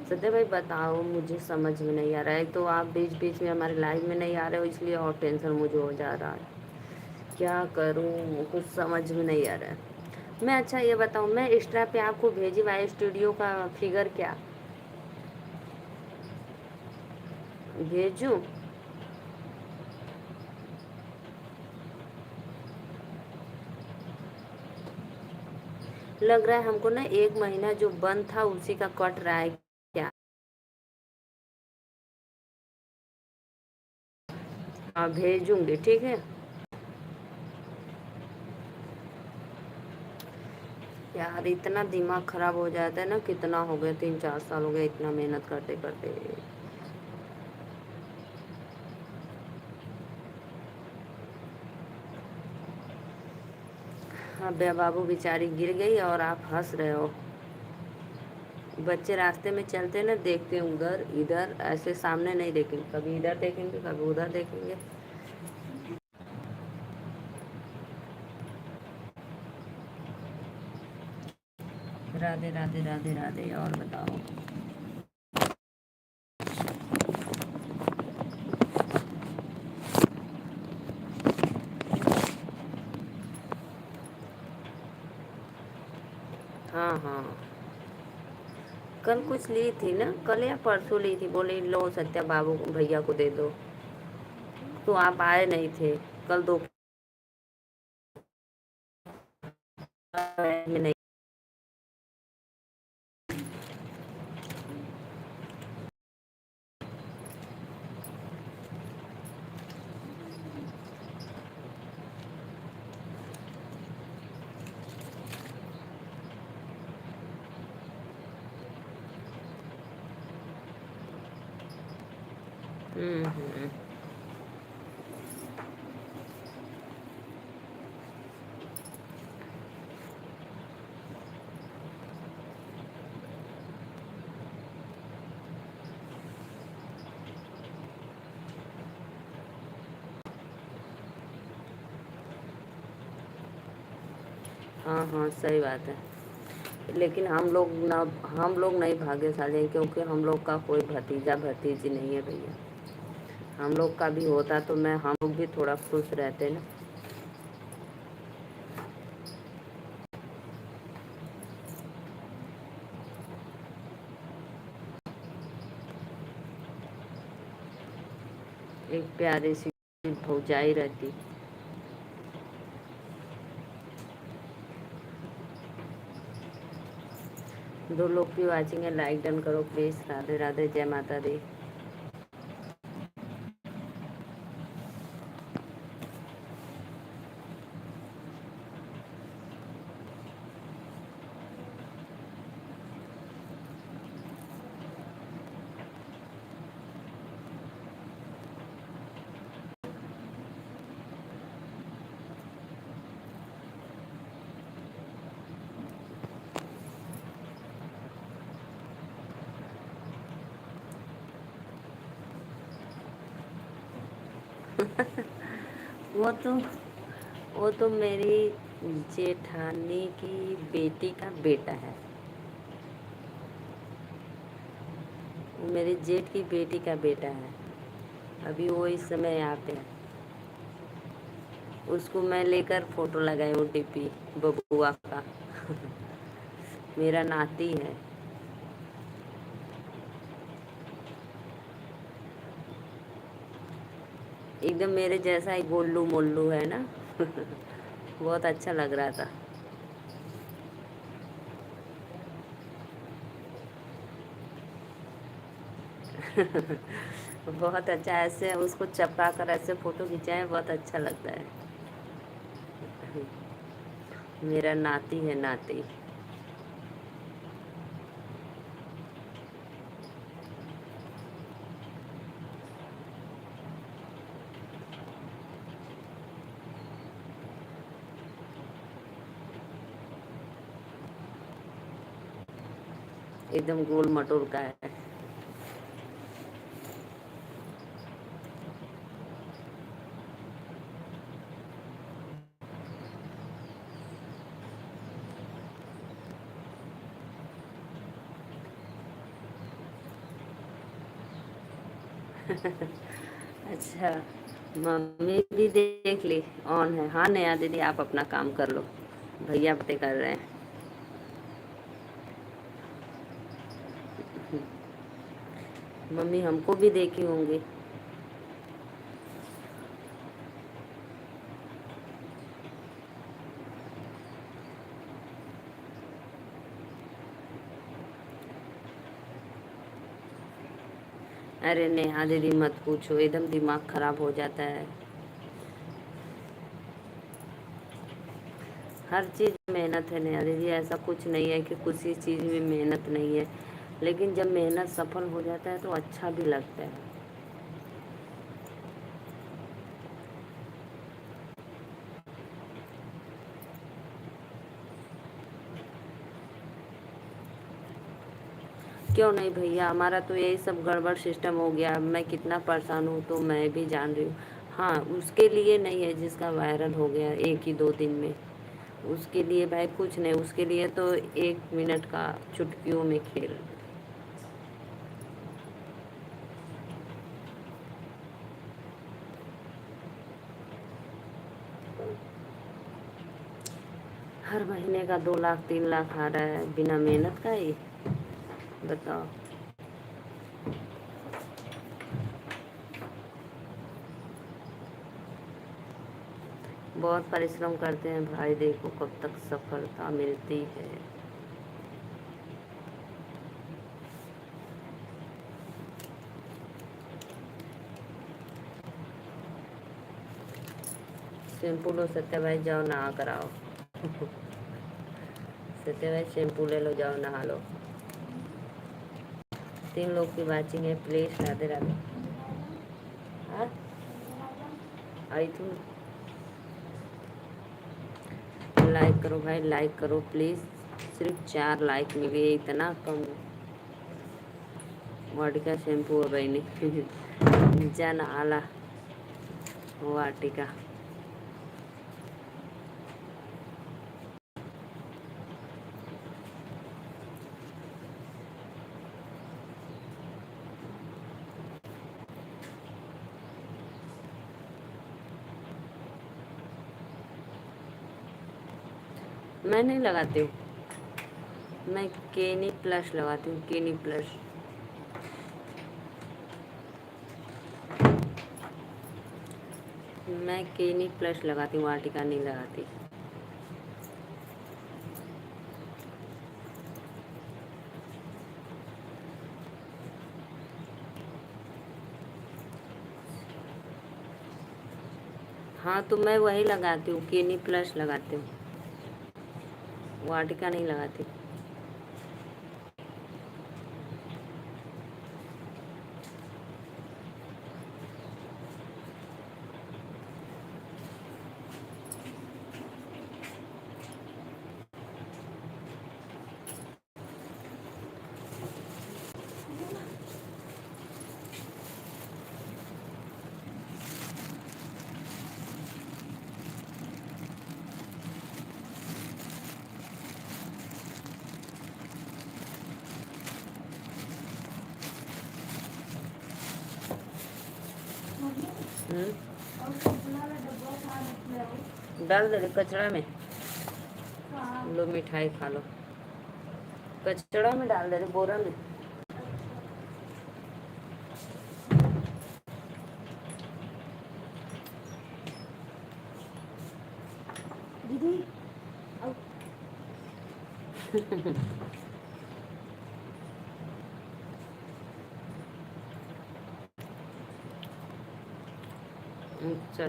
सत्य भाई बताओ, मुझे समझ में नहीं आ रहा है। तो आप बीच बीच में हमारे लाइव में नहीं आ रहे हो, इसलिए और टेंशन मुझे हो जा रहा है। क्या करूं, कुछ समझ में नहीं आ रहा है। मैं अच्छा ये बताऊं, मैं एक्स्ट्रा पे आपको भेजी वाई स्टूडियो का फिगर क्या भेजूं? लग रहा है हमको ना 1 महीना जो बंद था उसी का कट रहा है क्या। हाँ भेजूंगी, ठीक है। यार इतना दिमाग खराब हो जाता है ना, कितना हो गया, 3-4 साल हो गए इतना मेहनत करते करते। हाँ बे बाबू बेचारी गिर गई और आप हंस रहे हो। बच्चे रास्ते में चलते ना, देखते हैं उधर इधर, ऐसे सामने नहीं देखेंगे, कभी इधर देखेंगे कभी उधर देखेंगे। राधे राधे राधे राधे। और बताओ। हाँ हाँ, कल कुछ ली थी ना, कल या परसों ली थी, बोले लो सत्या बाबू भैया को दे दो। तो आप आए नहीं थे कल दोपहर में नहीं। हम्म। हाँ हाँ सही बात है। लेकिन हम लोग नहीं भाग्यशाली हैं, क्योंकि हम लोग का कोई भतीजा भतीजी नहीं है भैया। हम लोग का भी होता तो मैं हम लोग भी थोड़ा खुश रहते ना। एक प्यारी सी भौजाई रहती। दो लोग की वाचिंग है, लाइक डन करो प्लीज। राधे राधे, जय माता दी। वो तो वो तो मेरी जेठानी की बेटी का बेटा है। वो मेरी जेठ की बेटी का बेटा है। अभी वो इस समय यहाँ पे है। उसको मैं लेकर फोटो लगाई हूँ डीपी बबुआ का। मेरा नाती है। एकदम मेरे जैसा ही गोल्लू मोल्लू है ना। बहुत अच्छा लग रहा था। बहुत अच्छा, ऐसे उसको चपका कर ऐसे फोटो खिंचाए, बहुत अच्छा लगता है। मेरा नाती है, नाती। एकदम गोल मटोल का है। अच्छा, मम्मी भी देख ली ऑन है। हाँ नया दीदी, आप अपना काम कर लो, भैया बातें कर रहे हैं। मम्मी हमको भी देखी होंगी। अरे नेहा दीदी मत पूछो, एकदम दिमाग खराब हो जाता है। हर चीज़ में मेहनत है नेहा दीदी, ऐसा कुछ नहीं है कि किसी चीज़ में मेहनत नहीं है, लेकिन जब मेहनत सफल हो जाता है तो अच्छा भी लगता है। क्यों नहीं भैया, हमारा तो यही सब गड़बड़ सिस्टम हो गया। अब मैं कितना परेशान हूँ तो मैं भी जान रही हूँ। हाँ, उसके लिए नहीं है जिसका वायरल हो गया एक ही 2 दिन में। उसके लिए भाई कुछ नहीं, उसके लिए तो 1 मिनट का चुटकियों में खेल। हर महीने का 2 लाख 3 लाख आ रहा है बिना मेहनत का ही। बताओ। बहुत परिश्रम करते हैं भाई, देखो कब तक सफलता मिलती है। शैम्पू लो सत्या भाई, जाओ नहा कर आओ। सत्या भाई शैम्पू ले लो, जाओ नहा लो। 3 लोग की वाचिंग है, प्लीज राधे राधे। हाँ आई तुम, लाइक करो भाई, लाइक करो प्लीज। सिर्फ 4 लाइक मिली है, इतना कम। वाटिका शैम्पू है बहनी। जन आला वाटिका। मैं नहीं लगाती हूँ, मैं केनी प्लस लगाती हूँ, केनी प्लस। मैं केनी प्लस लगाती हूँ, वाटिका नहीं लगाती। हाँ तो मैं वही लगाती हूँ, केनी प्लस लगाती हूँ, वाटिका नहीं लगाती। डाल दे कचरा में, लो मिठाई खा लो। कचड़ा में डाल दे रहे, बोरा में। अच्छा अच्छा,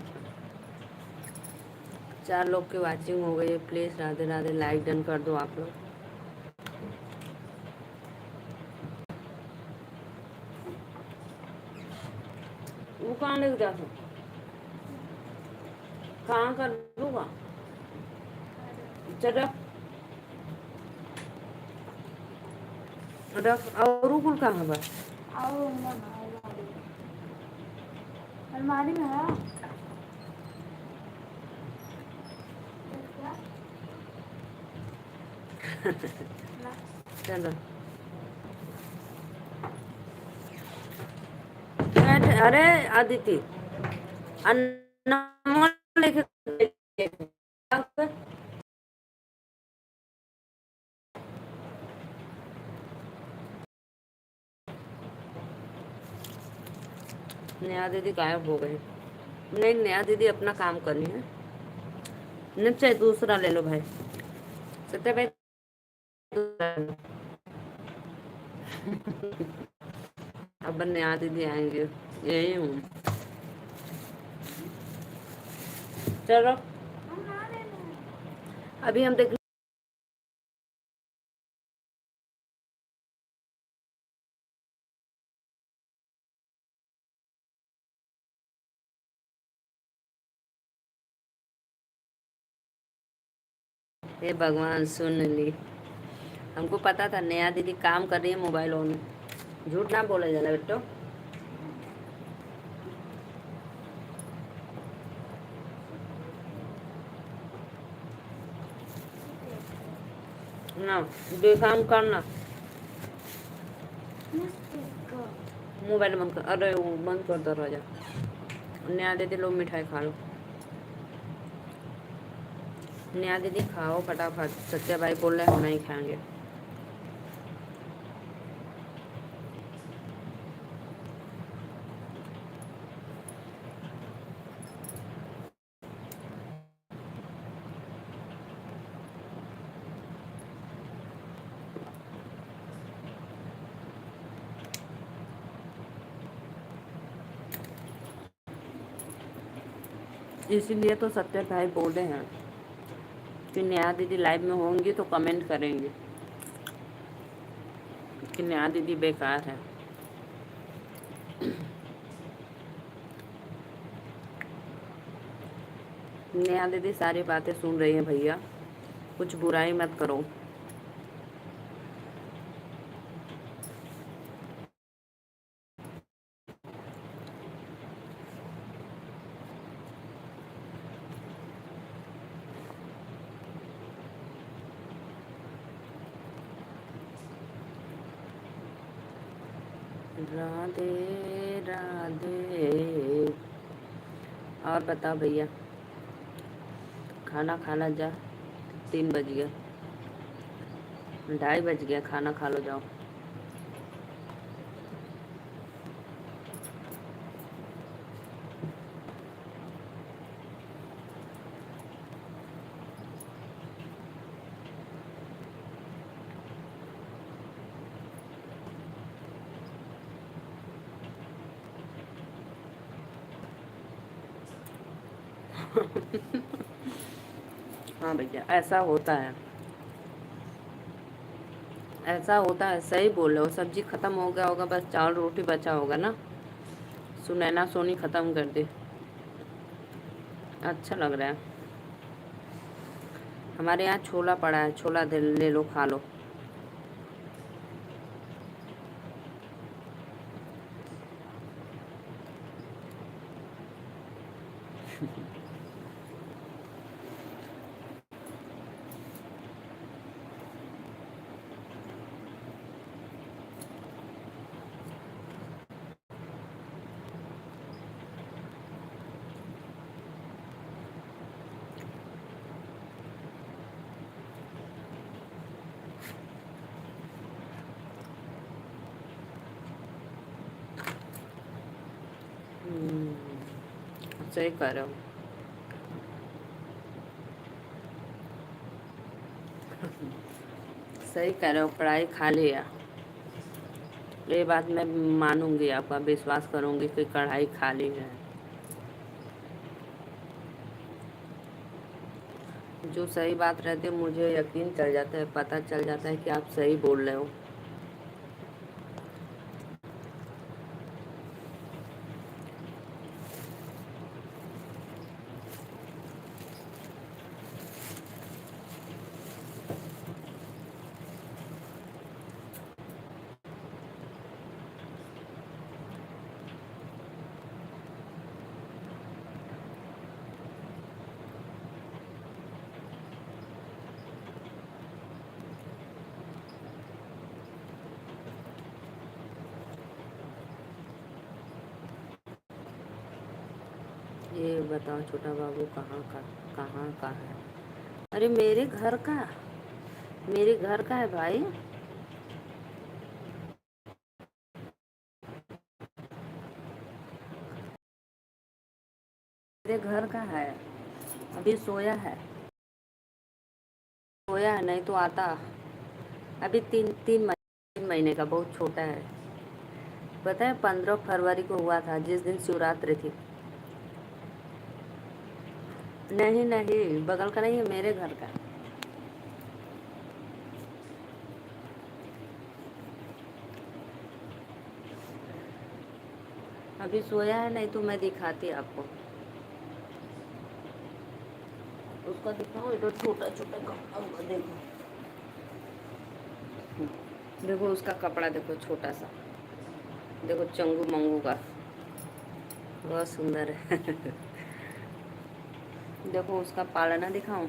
4 लोग की वाचिंग हो गई है। Please Radhe Radhe, like done कर दो आप लोग। वो कहाँ लेके जा सकते, कहाँ कर दूँगा। चल रख रख, और रुकुल कहाँ है बस। अलमारी में है। चलो अरे अदिति, अनमोल लेके नेहा दीदी गायब हो गई। नहीं, नेहा दीदी अपना काम कर रही है। नहीं चाहे दूसरा ले लो भाई, सत्य भाई दूसरा ले लो। अब नेहा दीदी आएंगे, यही हूँ। चलो अभी हम देख, हे भगवान सुन ली। हमको पता था नेहा दीदी काम कर रही है मोबाइल ऑन में। झूठ ना बोला जाना बेटो। ना बेकाम करना, मोबाइल बंद कर, अरे वो बंद कर दरवाजा। नेहा दीदी लो मिठाई खा लो। नेहा दीदी खाओ फटाफट, सत्या भाई बोल रहे हम नहीं खाएंगे। इसीलिए तो सत्या भाई बोल रहे हैं कि नेहा दीदी लाइव में होंगी तो कमेंट करेंगे कि नेहा दीदी बेकार है। नेहा दीदी सारी बातें सुन रही है भैया, कुछ बुराई मत करो। राधे राधे। और बता भैया, खाना खाना जा, 3 बज गया, 2:30 बज गया, खाना खा लो जाओ। हाँ भैया ऐसा होता है, ऐसा होता है, सही बोल रहे हो। सब्जी खत्म हो गया होगा, बस चावल रोटी बचा होगा ना। सुनैना सोनी खत्म कर दे, अच्छा लग रहा है। हमारे यहाँ छोला पड़ा है, छोला ले लो खा लो। सही कर रहे हो। सही कह रहे हो, कढ़ाई खा लिया। ये बात मैं मानूंगी, आपका विश्वास करूंगी कि कढ़ाई खाली है। जो सही बात रहती है मुझे यकीन चल जाता है, पता चल जाता है कि आप सही बोल रहे हो। ये बताओ छोटा बाबू कहाँ का है? अरे मेरे घर का है भाई। मेरे घर का है। अभी सोया है, नहीं तो आता। अभी तीन महीने का, बहुत छोटा है। पता है 15 फरवरी को हुआ था, जिस दिन शिवरात्रि थी। नहीं नहीं, बगल का नहीं है, मेरे घर का। अभी सोया है, नहीं तो मैं दिखाती आपको। उसका दिखाऊं, इधर छोटा छोटा कपड़ा हुआ, देखो। देखो उसका कपड़ा, देखो छोटा सा, देखो चंगू मंगू का, बहुत सुंदर है। देखो उसका पालना दिखाऊं।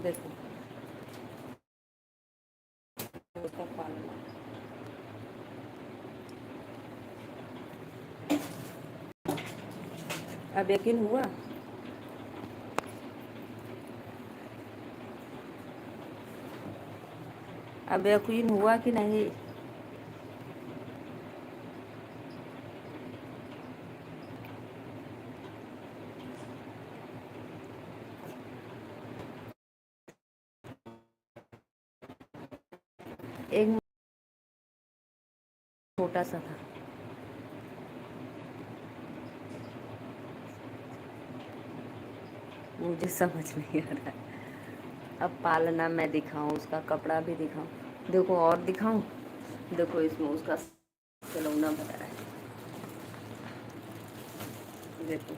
देखो उसका पालना। अब यकीन हुआ? अब यकीन हुआ कि नहीं? एक छोटा सा था। मुझे समझ नहीं आ रहा। अब पालना मैं दिखाऊं, उसका कपड़ा भी दिखाऊं। देखो और दिखाऊं। देखो इसमें उसका खिलौना बना है। देखो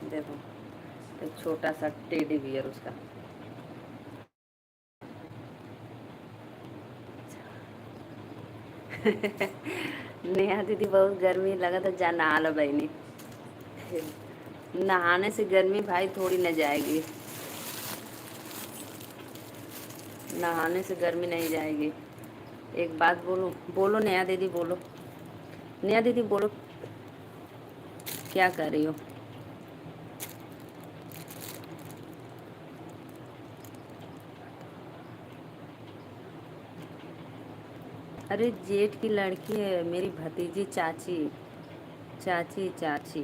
देखो, एक छोटा सा टेडी बियर उसका। नेहा दीदी बहुत गर्मी लगा था, जा नहा लो बहनी। नहाने से गर्मी भाई थोड़ी न जाएगी। नहाने से गर्मी नहीं जाएगी। एक बात बोलो, बोलो नेहा दीदी, बोलो। नेहा दीदी बोलो, क्या कर रही हो? अरे जेठ की लड़की है, मेरी भतीजी, चाची। चाची चाची,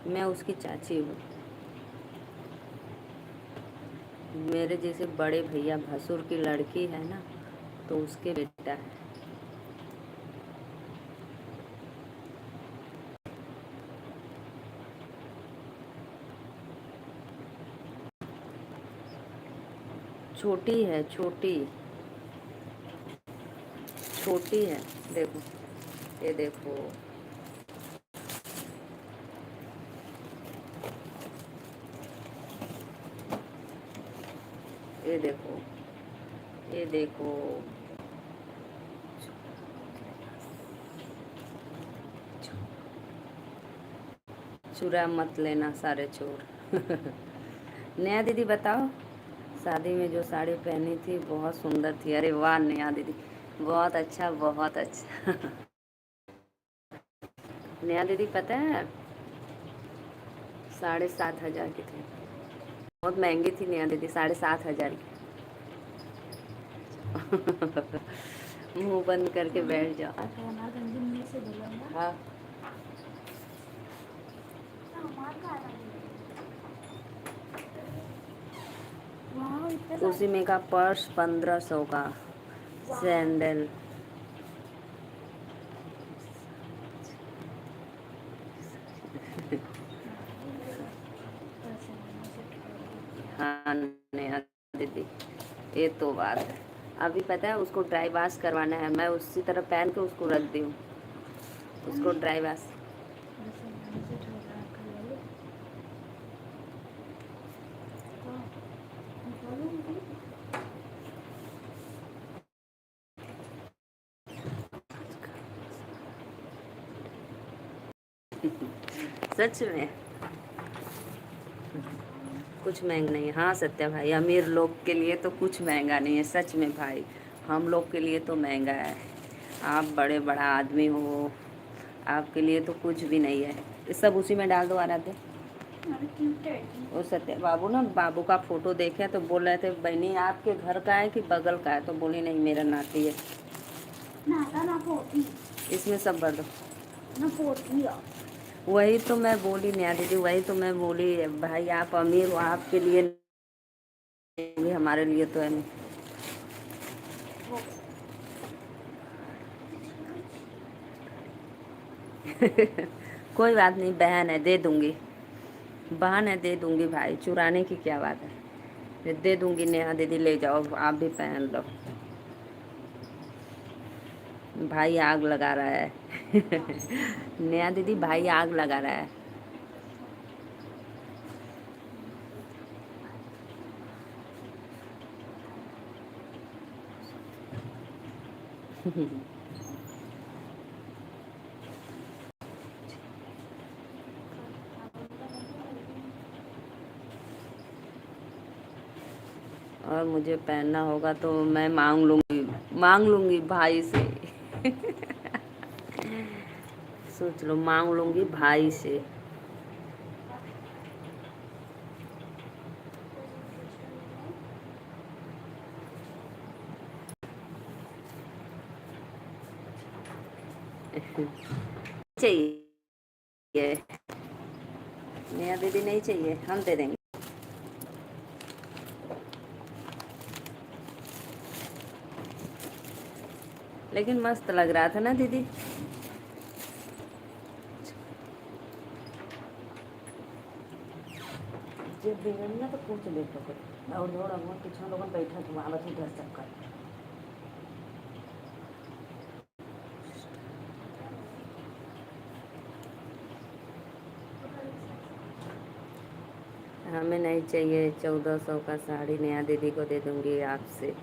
मैं उसकी चाची हूँ। मेरे जैसे बड़े भैया भसुर की लड़की है ना, तो उसके बेटा है। छोटी है, छोटी। छोटी है। देखो, ये देखो। ये देखो। ये देखो। चुरा मत लेना सारे चोर। नया दीदी बताओ, शादी में जो साड़ी पहनी थी बहुत सुंदर थी। अरे वाह नया दीदी, बहुत अच्छा, बहुत अच्छा। नया दीदी पता है 7,500 की थी। बहुत महंगी थी नया दीदी, 7,500 की। मुंह बंद करके बैठ जाओ। हाँ उसी में का पर्स 1500 का, सैंडल हाँ नेहा दीदी, ये तो बात है। अभी पता है उसको ड्राई वॉश करवाना है, मैं उसी तरह पहन के उसको रख दी हूँ, उसको ड्राई वॉश। सच में कुछ महंगा नहीं है। हाँ सत्या भाई, अमीर लोग के लिए तो कुछ महंगा नहीं है, सच में भाई, हम लोग के लिए तो महंगा है। आप बड़े बड़ा आदमी हो, आपके लिए तो कुछ भी नहीं है। ये सब उसी में डाल दो आराध्य। वो सत्या बाबू ना, बाबू का फोटो देखे तो बोल रहे थे बहनी आपके घर का है कि बगल का है, तो बोली नहीं मेरा नाती है। ना पोती। इसमें सब भर दो ना पोती। वही तो मैं बोली नेहा दीदी, वही तो मैं बोली भाई, आप अमीर हो, आपके लिए नहीं, हमारे लिए तो है नहीं। कोई बात नहीं, बहन है दे दूंगी, बहन है दे दूंगी भाई, चुराने की क्या बात है, दे दूंगी। नेहा दीदी ले जाओ, आप भी पहन लो। भाई आग लगा रहा है। नेहा दीदी भाई आग लगा रहा है। और मुझे पहनना होगा तो मैं मांग लूंगी भाई से। सोच लो, मांग लूंगी भाई से। चाहिए नेहा दीदी, नहीं चाहिए, हम दे देंगे। लेकिन मस्त लग रहा था ना दीदी। जब बिगड़ना तो पूछ देखो, दौड़ दौड़ हम पीछे लोग बैठा तो वहाँ बस उधर सब कर। हमें नहीं चाहिए, 1400 का साड़ी नेहा दीदी को दे दूंगी आपसे।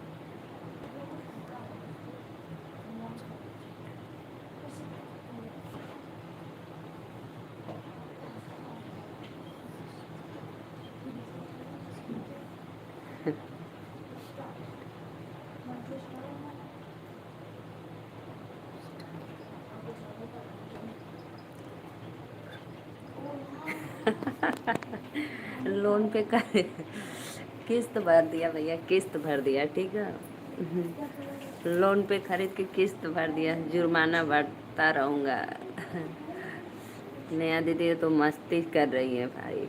लोन पे कर, किस्त भर दिया भैया, किस्त भर दिया, ठीक है। लोन पे खरीद के किस्त भर दिया, जुर्माना भरता रहूँगा। नया दीदी तो मस्ती कर रही है भाई।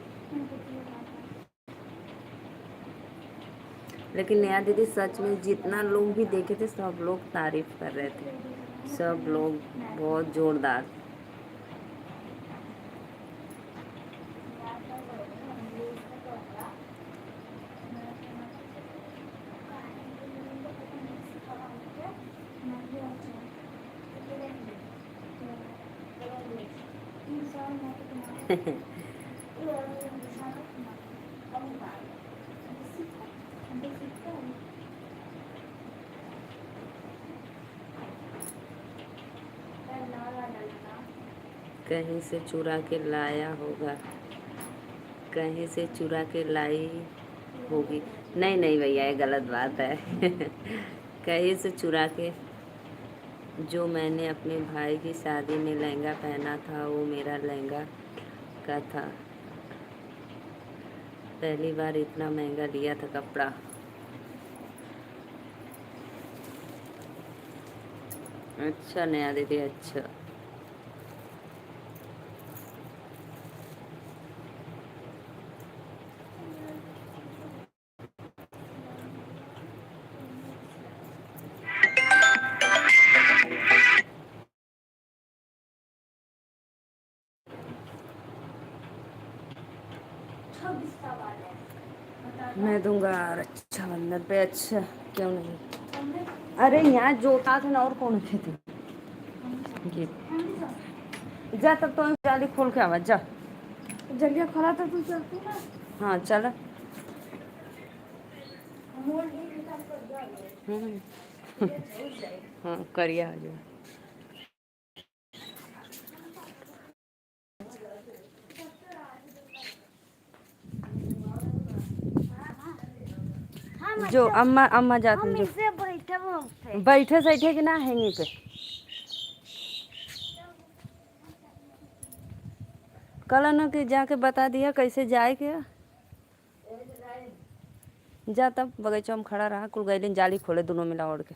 लेकिन नया दीदी सच में जितना लोग भी देखे थे सब लोग तारीफ कर रहे थे, सब लोग बहुत जोरदार। कहीं से चुरा के लाया होगा, कहीं से चुरा के लाई होगी। नहीं नहीं भैया, ये गलत बात है। कहीं से चुरा के, जो मैंने अपने भाई की शादी में लहंगा पहना था वो मेरा लहंगा का था, पहली बार इतना महंगा लिया था कपड़ा। अच्छा नया दीदी, अच्छा। मैं दूंगा रक्षाबंधन पे। अच्छा क्यों नहीं। अरे यहाँ जोता था ना, और कौन थे थे ये। जा तब तो जाली खोल के आवाज जा। जल्दी खोला था तू चलती ना। हाँ चल। हाँ करिए आ जाओ। जो अम्मा अम्मा जाती जो बैठे सैठे कि ना है यहीं पे। कल न कि जाके बता दिया कैसे जाए क्या। जा तब बगीचा में खड़ा रहा, कुल गैलिन जाली खोले दोनों मिला ओढ़ के।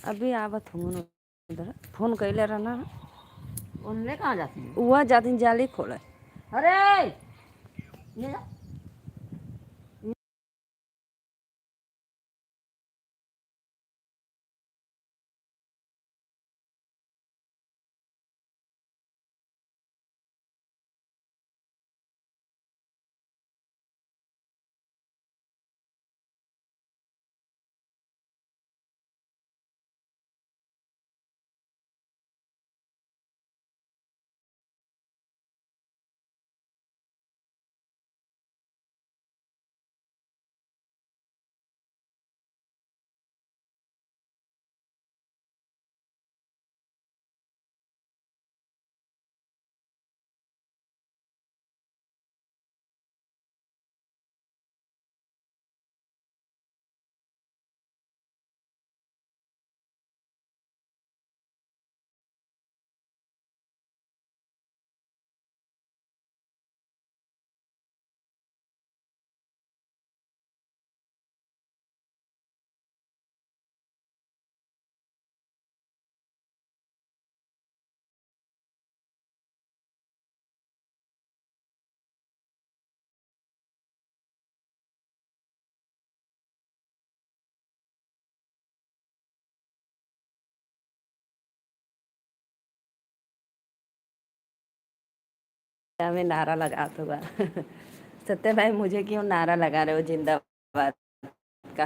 अभी आवत हूँ उधर फोन कैले रहना। उनने कहाँ जाती है, वह जाती जाली खोले। अरे ये में नारा लगा होगा। सत्य भाई मुझे क्यों नारा लगा रहे हो जिंदाबाद का,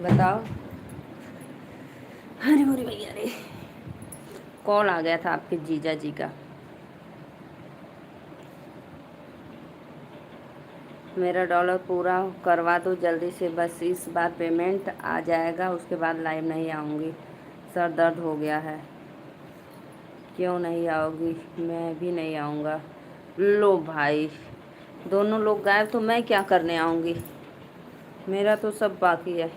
बताओ। अरे मोरी भैया रे, कॉल आ गया था आपके जीजा जी का। मेरा डॉलर पूरा करवा दो जल्दी से, बस इस बार पेमेंट आ जाएगा, उसके बाद लाइव नहीं आऊँगी। सर दर्द हो गया है। क्यों नहीं आओगी, मैं भी नहीं आऊँगा। लो भाई, दोनों लोग गायब तो मैं क्या करने आऊँगी, मेरा तो सब बाकी है।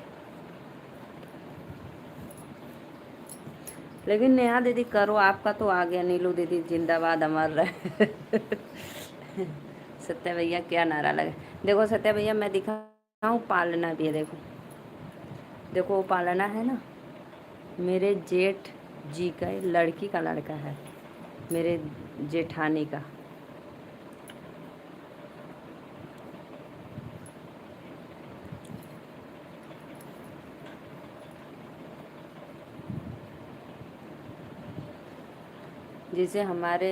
लेकिन नेहा दीदी करो, आपका तो आ गया। नीलू दीदी जिंदाबाद अमर रहे। सत्या भैया क्या नारा लगे। देखो सत्या भैया मैं दिखाऊँ, पालना भी है। देखो देखो वो पालना है ना, मेरे जेठ जी का लड़की का लड़का है, मेरे जेठानी का। जैसे हमारे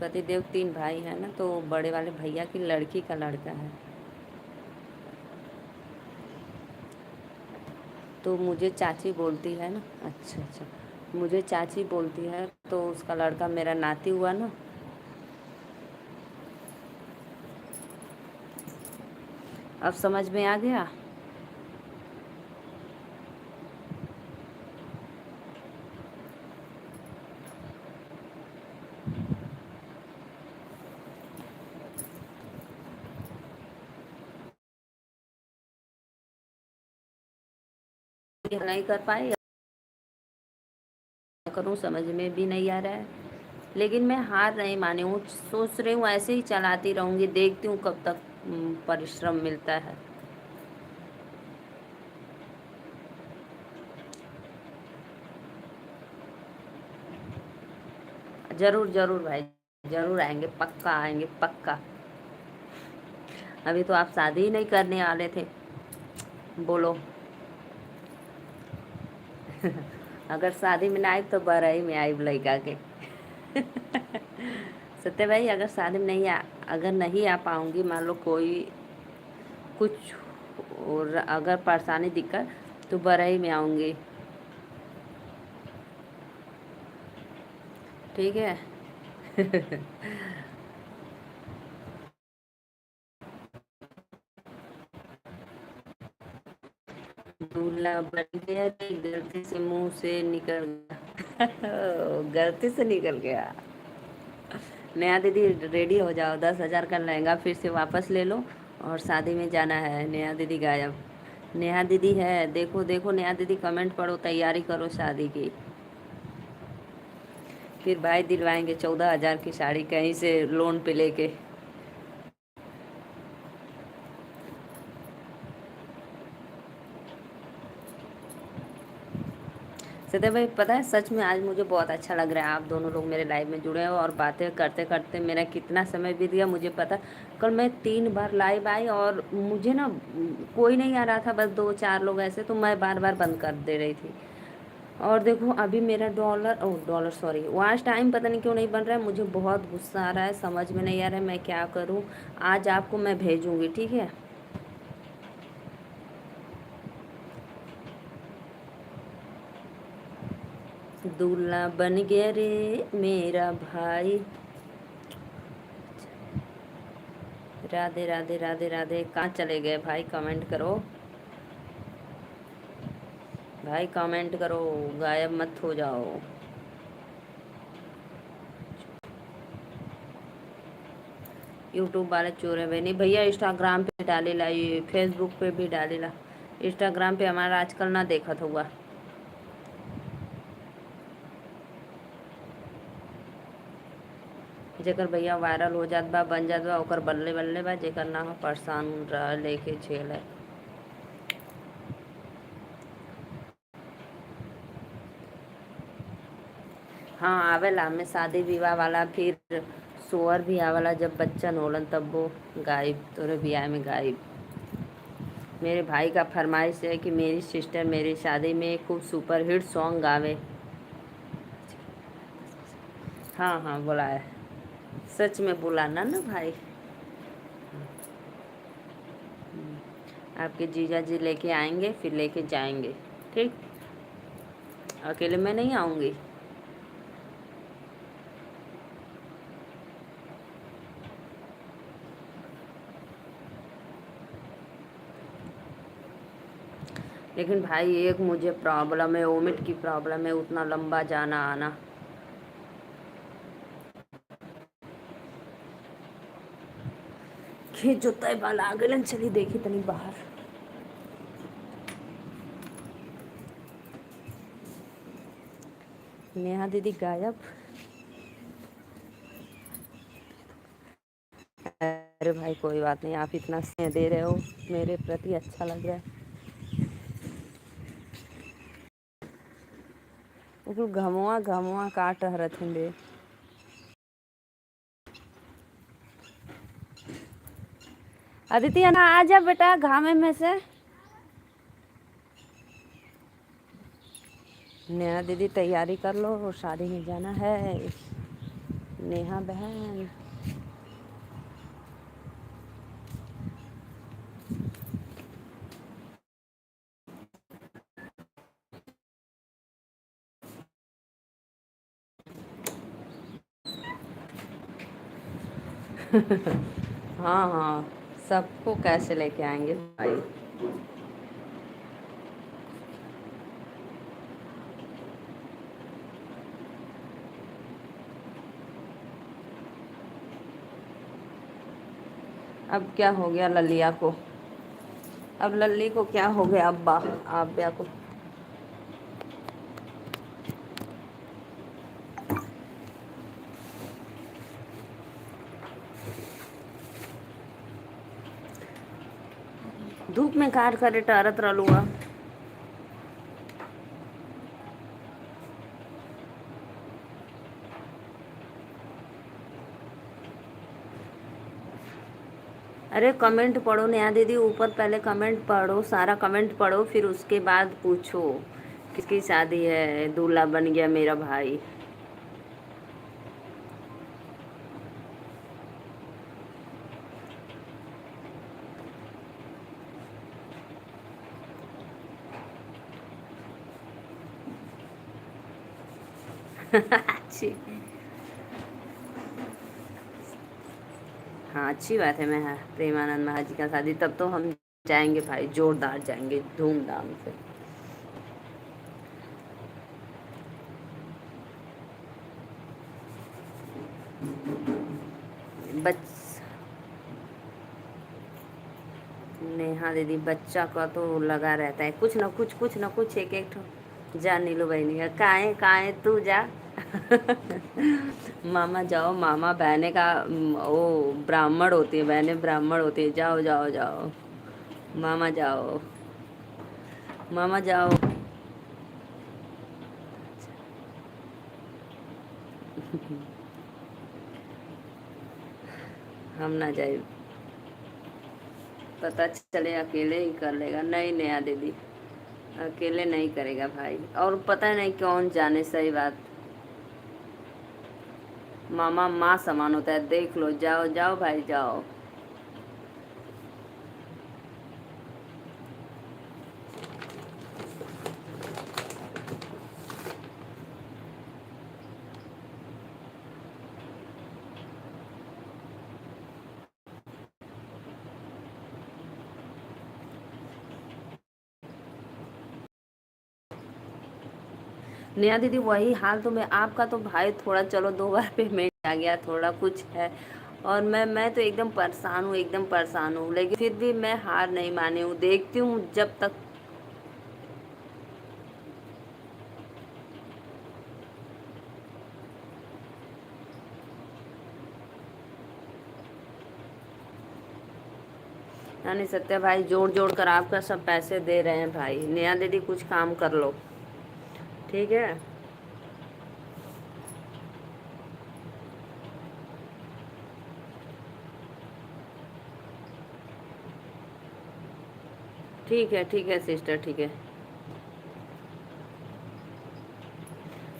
पतिदेव 3 भाई हैं ना, तो बड़े वाले भैया की लड़की का लड़का है। तो मुझे चाची बोलती है ना। अच्छा अच्छा, मुझे चाची बोलती है, तो उसका लड़का मेरा नाती हुआ ना। अब समझ में आ गया। नहीं कर पाई, करूँ समझ में भी नहीं आ रहा है। लेकिन मैं हार नहीं मानी हूँ, सोच रही हूँ ऐसे ही चलाती रहूँगी, देखती हूँ कब तक परिश्रम मिलता है। जरूर जरूर भाई, जरूर आएंगे, पक्का आएंगे पक्का। अभी तो आप शादी ही नहीं करने वाले थे, बोलो। अगर शादी में ना आए तो बरई में आइब लड़का के। सत्य भाई, अगर शादी में अगर नहीं आ पाऊंगी, मान लो कोई कुछ और अगर परेशानी दिक्कत, तो बरई में आऊंगी। ठीक है। दूल्हा बन गया रे, गलती से मुंह से निकल गया। गलती से निकल गया। नेहा दीदी रेडी हो जाओ, 10,000 का लहंगा फिर से वापस ले लो और शादी में जाना है। नेहा दीदी गायब। नेहा दीदी है, देखो देखो नेहा दीदी, कमेंट पढ़ो, तैयारी करो शादी की। फिर भाई दिलवाएंगे 14,000 की साड़ी कहीं से लोन पे लेके। सत्य भाई, पता है सच में आज मुझे बहुत अच्छा लग रहा है, आप दोनों लोग मेरे लाइव में जुड़े हो और बातें करते करते मेरा कितना समय बीत गया मुझे पता। कल मैं 3 बार लाइव आई और मुझे ना कोई नहीं आ रहा था, बस 2-4 लोग ऐसे, तो मैं बार बार बंद कर दे रही थी। और देखो अभी मेरा डॉलर सॉरी, वॉच टाइम पता नहीं क्यों नहीं बन रहा है, मुझे बहुत गुस्सा आ रहा है, समझ में नहीं आ रहा है मैं क्या करूँ। आज आपको मैं भेजूंगी, ठीक है। दूल्हा बन गया रे मेरा भाई। राधे राधे राधे राधे। कहाँ चले गए भाई, कमेंट करो भाई, कमेंट करो, गायब मत हो जाओ। यूट्यूब वाले चोर है भाई, नहीं भैया, इंस्टाग्राम पे डालेला, ये फेसबुक पे भी डालेला। इंस्टाग्राम पे हमारा आजकल ना देखत हुआ। जेकर भैया वायरल हो जात बा, बन जात बा, ओकर बल्ले बल्ले बा, जेकर ना हो परेशान रह लेके झेल है। हाँ आवेला, में शादी विवाह वाला फिर सोअर भी आवेला, जब बच्चन होलन तब वो गायब, तोरे बियाह में गायब। मेरे भाई का फरमाइश है कि मेरी सिस्टर मेरी शादी में खूब सुपर हिट सॉन्ग गावे। हाँ हाँ बोला है, सच में बुलाना ना भाई। आपके जीजा जी लेके आएंगे, फिर लेके जाएंगे, ठीक। अकेले मैं नहीं आऊँगी। लेकिन भाई एक मुझे प्रॉब्लम है, वोमिट की प्रॉब्लम है, उतना लंबा जाना आना। खींच जोता है बाल आ गलन, चली देखी तनी बाहर। नेहा दीदी गायब। अरे भाई कोई बात नहीं, आप इतना स्नेह दे रहे हो मेरे प्रति, अच्छा लग रहा है। बिल्कुल घमुआ घमुआ काट रहे थे। अदिति है ना, आ जा बेटा घामे में से। नेहा दीदी तैयारी कर लो, शादी में जाना है। नेहा बहन। हाँ हाँ, सबको कैसे लेके आएंगे भाई। अब क्या हो गया ललिया को, अब लल्ली को क्या हो गया, अब्बा आब्या को। धूप में कार करे टहरत रहलुआ। अरे कमेंट पढ़ो नेहा दीदी, ऊपर पहले कमेंट पढ़ो, सारा कमेंट पढ़ो, फिर उसके बाद पूछो, किसकी शादी है, दूल्हा बन गया मेरा भाई। अच्छी, हाँ अच्छी बात है। मैं, हाँ, प्रेमानंद महाराज जी का शादी, तब तो हम जाएंगे भाई, जोरदार जाएंगे, धूमधाम से। बच नेहा दीदी, बच्चा का तो लगा रहता है कुछ ना कुछ, कुछ ना कुछ, एक एक ठो। जा नीलू बहनी, काहे काहे तू जा। मामा जाओ, मामा बहने का वो ब्राह्मण होती है, बहनें ब्राह्मण होती है, जाओ जाओ जाओ। मामा जाओ, मामा जाओ। हम ना जाए, पता चले अकेले ही कर लेगा। नहीं नया दीदी, अकेले नहीं करेगा भाई, और पता नहीं कौन जाने, सही बात। मामा माँ समान होता है, देख लो, जाओ जाओ भाई जाओ। नेहा दीदी वही हाल तो मैं, आपका तो भाई थोड़ा चलो 2 बार पेमेंट आ गया, थोड़ा कुछ है। और मैं तो एकदम परेशान हूँ, एकदम परेशान हूँ, लेकिन फिर भी मैं हार नहीं मानी हूँ, देखती हूँ जब तक। यानी सत्या भाई जोड़ जोड़ कर आपका सब पैसे दे रहे हैं भाई। नेहा दीदी कुछ काम कर लो, ठीक है। ठीक है सिस्टर, ठीक है।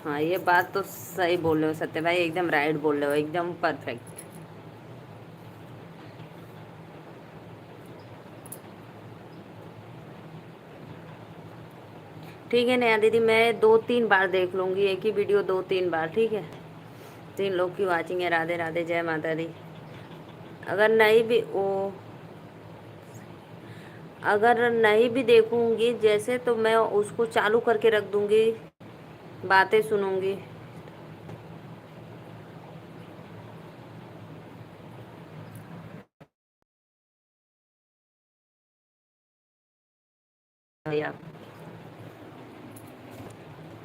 हाँ ये बात तो सही बोल रहे हो सत्य भाई, एकदम राइट बोल रहे हो, एकदम परफेक्ट। ठीक है नया दीदी, मैं 2-3 बार देख लूँगी एक ही वीडियो, 2-3 बार, ठीक है। 3 लोग की वाचिंग है। राधे राधे, जय माता दी। अगर नहीं भी ओ अगर नहीं भी देखूंगी जैसे, तो मैं उसको चालू करके रख दूंगी, बातें सुनूंगी। भैया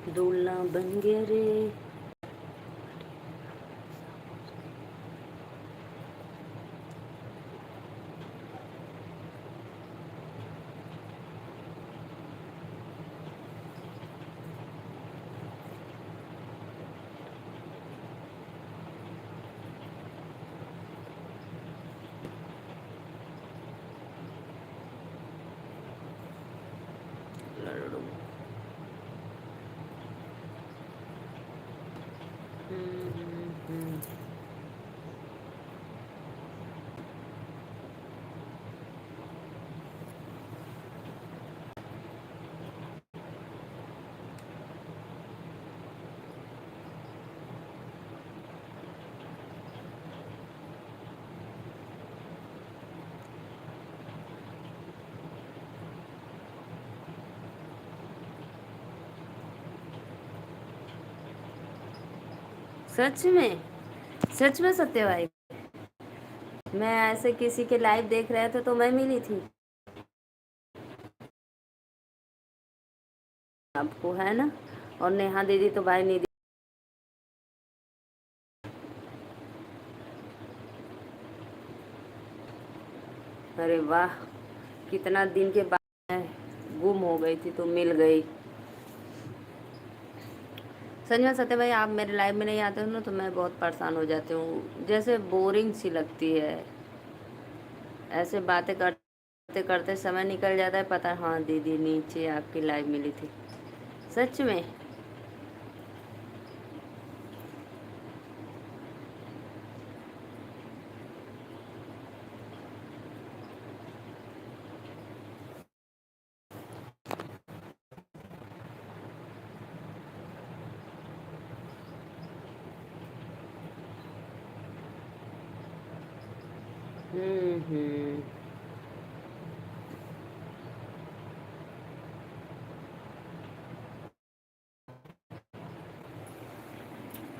दूल्हा बन गया रे। लड़ू। हम्म। सच में, सच में सत्य भाई, मैं ऐसे किसी के लाइव देख रहे थे तो मैं मिली थी आपको, है ना। और नेहा दीदी तो भाई नहीं। अरे वाह, कितना दिन के बाद मैं गुम हो गई थी तो मिल गई। सच में सत्य भाई, आप मेरे लाइव में नहीं आते हो ना तो मैं बहुत परेशान हो जाती हूँ, जैसे बोरिंग सी लगती है। ऐसे बातें करते करते समय निकल जाता है, पता। हाँ दीदी नीचे आपकी लाइव मिली थी, सच में। हम्म।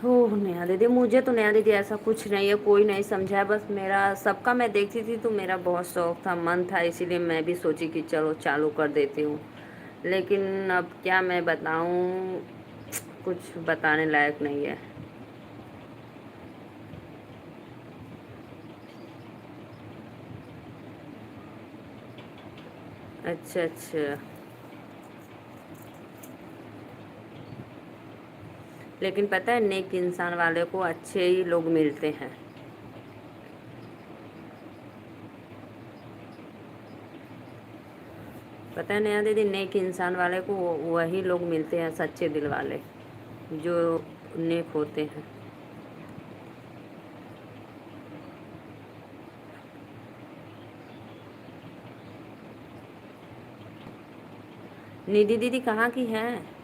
हो नेहा दीदी, मुझे तो नेहा दीदी ऐसा कुछ नहीं है, कोई नहीं समझा है, बस मेरा सबका मैं देखती थी तो मेरा बहुत शौक था, मन था, इसीलिए मैं भी सोची कि चलो चालू कर देती हूँ। लेकिन अब क्या मैं बताऊँ, कुछ बताने लायक नहीं है। अच्छा अच्छा। लेकिन पता है, नेक इंसान वाले को अच्छे ही लोग मिलते हैं। पता है नेहा दीदी, नेक इंसान वाले को वही लोग मिलते हैं, सच्चे दिल वाले, जो नेक होते हैं। निधि दीदी कहाँ की हैं?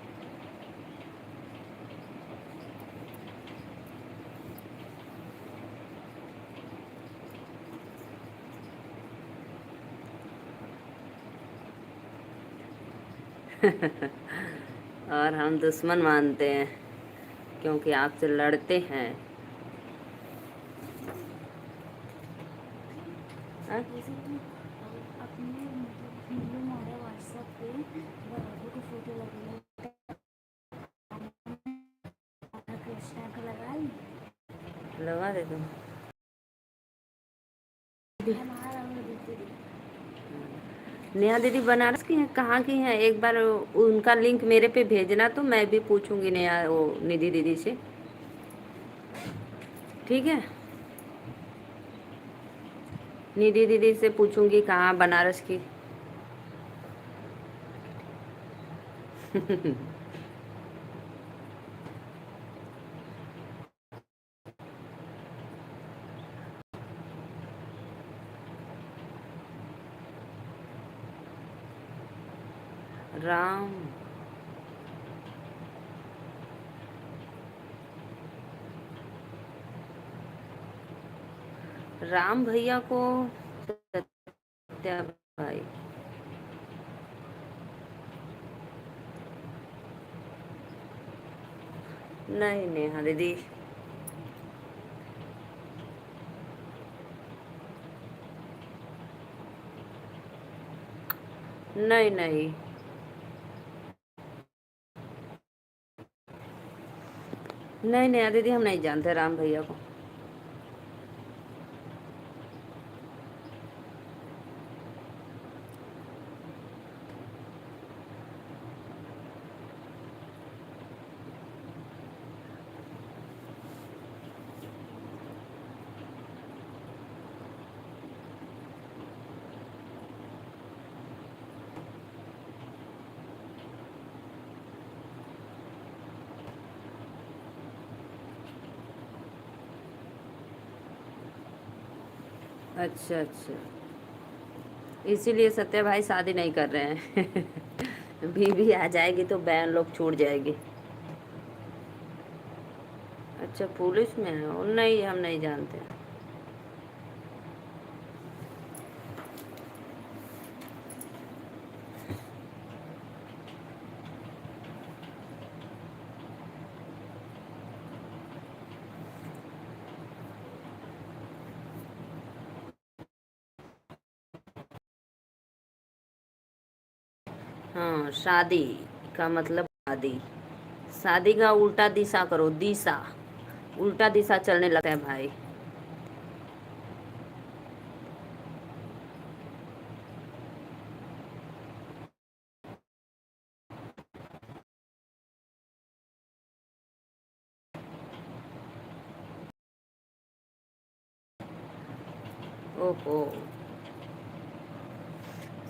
और हम दुश्मन मानते हैं, क्योंकि आपसे लड़ते हैं। हाँ? जैसे तू अपने वीडियो मारा व्हाट्सएप पे बराबर की फोटो लगी है, कृष्णा का लगा ली। लगा दे तुम। हमारा रंग देते थे। नेहा दीदी बनारस की हैं, कहाँ की हैं? एक बार उनका लिंक मेरे पे भेजना तो मैं भी पूछूंगी नेहा, वो निधि दीदी से। ठीक है, निधि दीदी से पूछूंगी कहाँ बनारस की। राम। राम भैया को सत्या भाई। नहीं नेहा दीदी। नहीं नहीं। नहीं नेहा दीदी, हम नहीं जानते राम भैया को। अच्छा अच्छा, इसीलिए सत्या भाई शादी नहीं कर रहे हैं। बीवी आ जाएगी तो बहन लोग छूट जाएगी। अच्छा, पुलिस में है वो? नहीं, हम नहीं जानते। हाँ, शादी का मतलब शादी। शादी का उल्टा दिशा करो, दिशा। उल्टा दिशा चलने लगता है भाई। ओहो,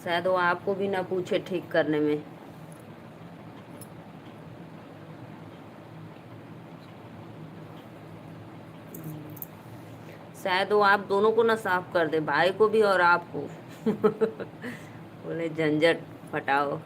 शायद वो आपको भी ना पूछे ठीक करने में। शायद वो आप दोनों को ना साफ कर दे, भाई को भी और आपको। बोले झंझट फटाओ।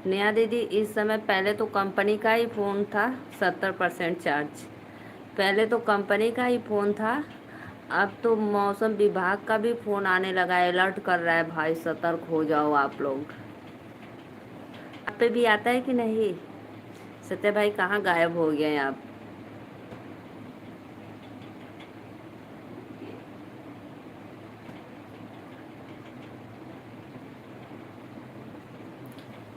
नेहा दीदी, इस समय पहले तो कंपनी का ही फ़ोन था 70% चार्ज। पहले तो कंपनी का ही फ़ोन था, अब तो मौसम विभाग का भी फ़ोन आने लगा है, अलर्ट कर रहा है भाई सतर्क हो जाओ आप लोग। आप पे भी आता है कि नहीं? सत्य भाई कहाँ गायब हो गए हैं आप?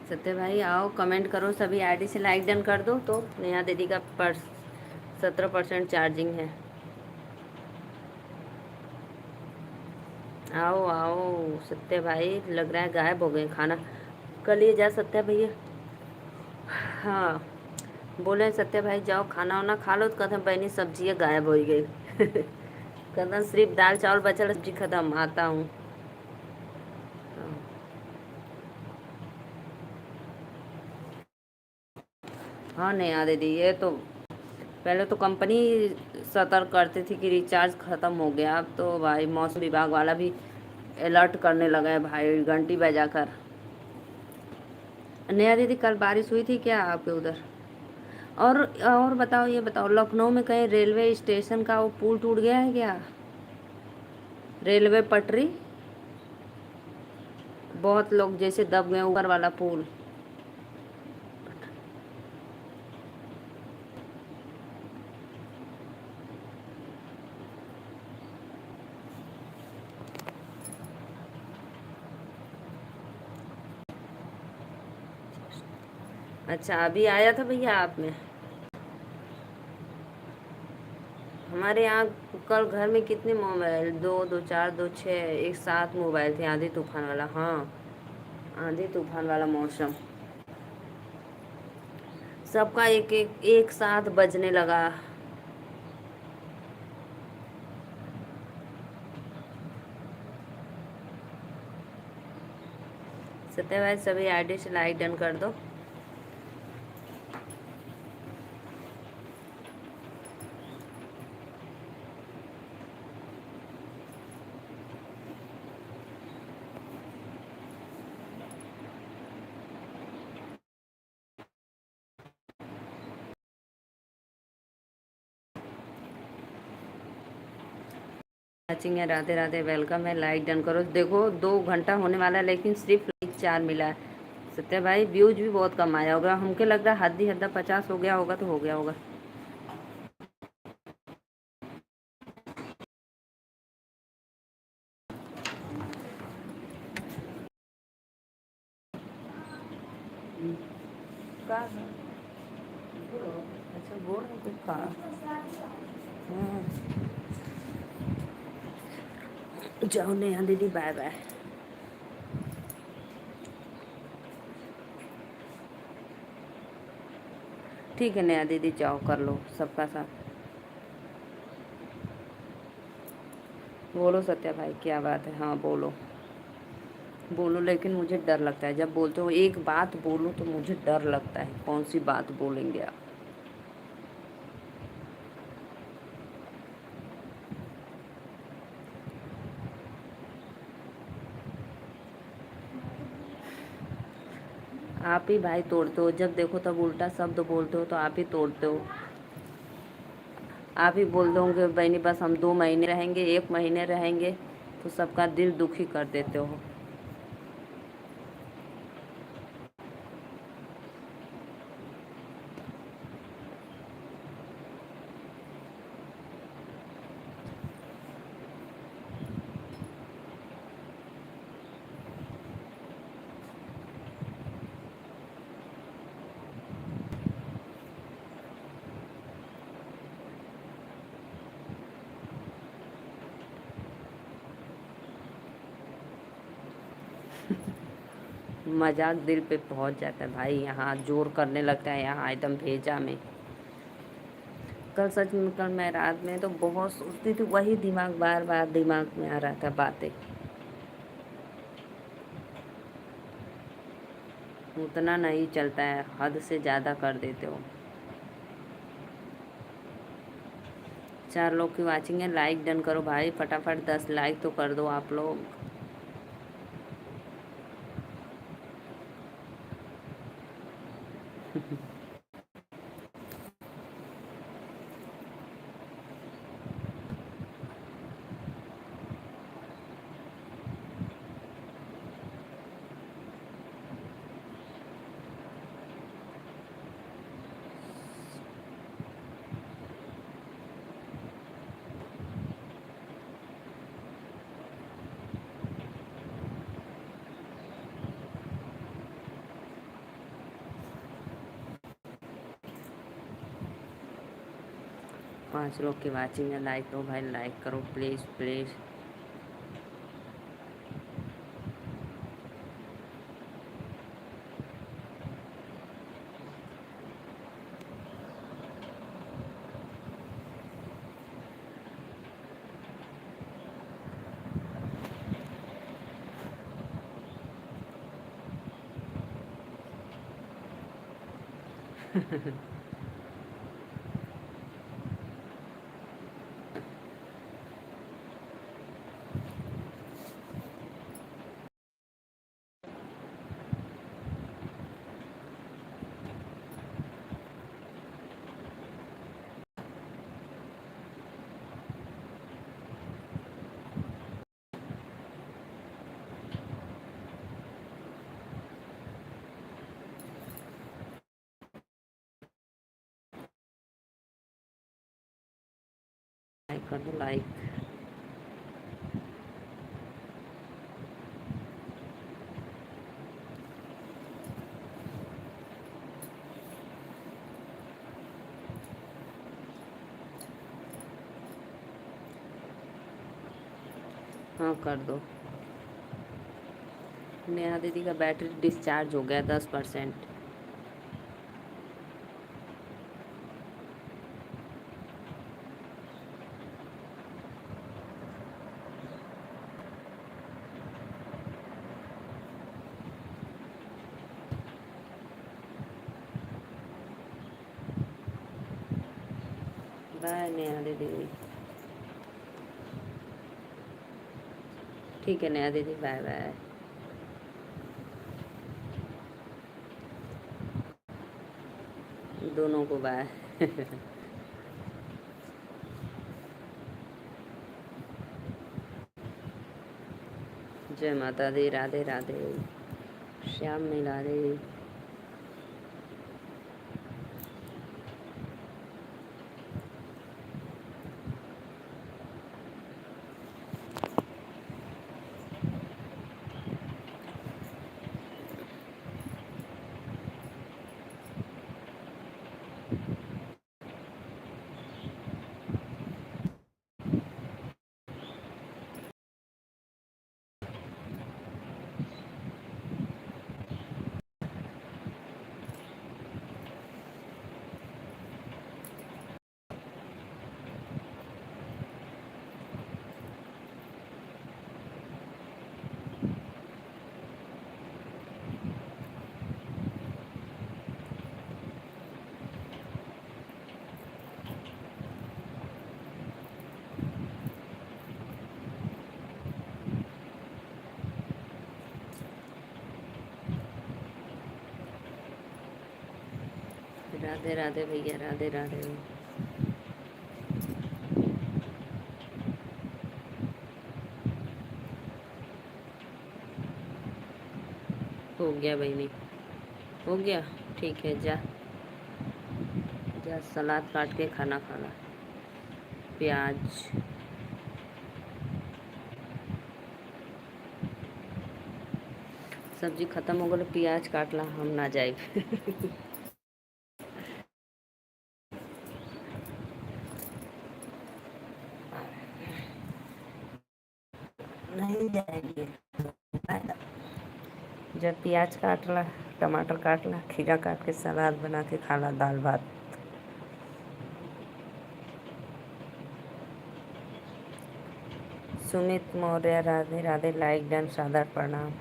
सत्य भाई आओ, कमेंट करो, सभी आईडी से लाइक डन कर दो तो नेहा दीदी का 17% चार्जिंग है। आओ आओ सत्य भाई, लग रहा है गायब हो गए, खाना कर लिए जा सत्य भैया? हाँ, बोले सत्य भाई जाओ खाना वाना खा लो, तो कहते बहनी सब्जी गायब हो गई। कहते सिर्फ दाल चावल बचल, सब्जी खत्म, आता हूँ। हाँ नेहा दीदी, ये तो पहले तो कंपनी सतर्क करती थी कि रिचार्ज ख़त्म हो गया, अब तो भाई मौसम विभाग वाला भी अलर्ट करने लगा है भाई, घंटी बजाकर। नेहा दीदी कल बारिश हुई थी क्या आपके उधर? और बताओ, ये बताओ लखनऊ में कहीं रेलवे स्टेशन का वो पुल टूट गया है क्या? रेलवे पटरी, बहुत लोग जैसे दब गए, ऊपर वाला पुल। अच्छा, अभी आया था भैया आप में? हमारे यहाँ कल घर में कितने मोबाइल, दो दो चार दो छः, एक साथ मोबाइल थे, आंधी तूफान वाला। हाँ, आंधी तूफान वाला मौसम, सबका एक साथ बजने लगा। सत्य भाई सभी आईडी से लाइक डन कर दो। वाचिंग है, राधे राधे, वेलकम है, लाइक डन करो। देखो 2 घंटा होने वाला है लेकिन सिर्फ लाइक 4 मिला है। सत्य भाई व्यूज भी बहुत कम आया होगा, हमको लग रहा है हद ही हद्दा 50 हो गया होगा, तो हो गया होगा। अच्छा बोल रहे कुछ कहा। जाओ नेहा दीदी, बाय बाय। ठीक है नेहा दीदी, जाओ कर लो सबका साथ। बोलो सत्या भाई क्या बात है? हाँ बोलो बोलो, लेकिन मुझे डर लगता है जब बोलते हो एक बात बोलो तो मुझे डर लगता है, कौन सी बात बोलेंगे आप? आप ही भाई तोड़ते हो, जब देखो तब उल्टा शब्द बोलते हो, तो आप ही तोड़ते हो। आप ही बोल दोगे बहनी बस हम 2 महीने रहेंगे, 1 महीने रहेंगे, तो सबका दिल दुखी कर देते हो। मजाक दिल पे पहुंच जाता है भाई, यहाँ जोर करने लगता है, यहाँ एकदम भेजा में। कल सच में, कल मैं रात में तो बहुत सोचती थी, वही दिमाग बार बार दिमाग में आ रहा था बातें। उतना नहीं चलता है, हद से ज़्यादा कर देते हो। 4 लोग की वाचिंग है, लाइक डन करो भाई फटाफट, 10 लाइक तो कर दो आप लोग। 5 लोग की वाचिंग है, लाइक करो भाई, लाइक करो प्लीज़ प्लीज़। लाइक कर दो लाइक। हाँ कर दो। नेहा दीदी का बैटरी डिस्चार्ज हो गया 10%। बाय नेहा दीदी। ठीक है नेहा दीदी, बाय बाय। दोनों को बाय। जय माता दी, राधे राधे, श्याम मिलारे। राधे राधे भैया, राधे राधे। हो गया बहनी, हो गया। ठीक है, जा जा सलाद काट के खाना खाना। प्याज, सब्जी खत्म हो गल, प्याज काट ला, हम ना जाए। नहीं जाएंगे। जब प्याज काट ला, टमाटर काट ला, खीरा काट के सलाद बना के खा ला, दाल भात। सुमित मौर्य, राधे राधे, लाइक डन, सादर प्रणाम।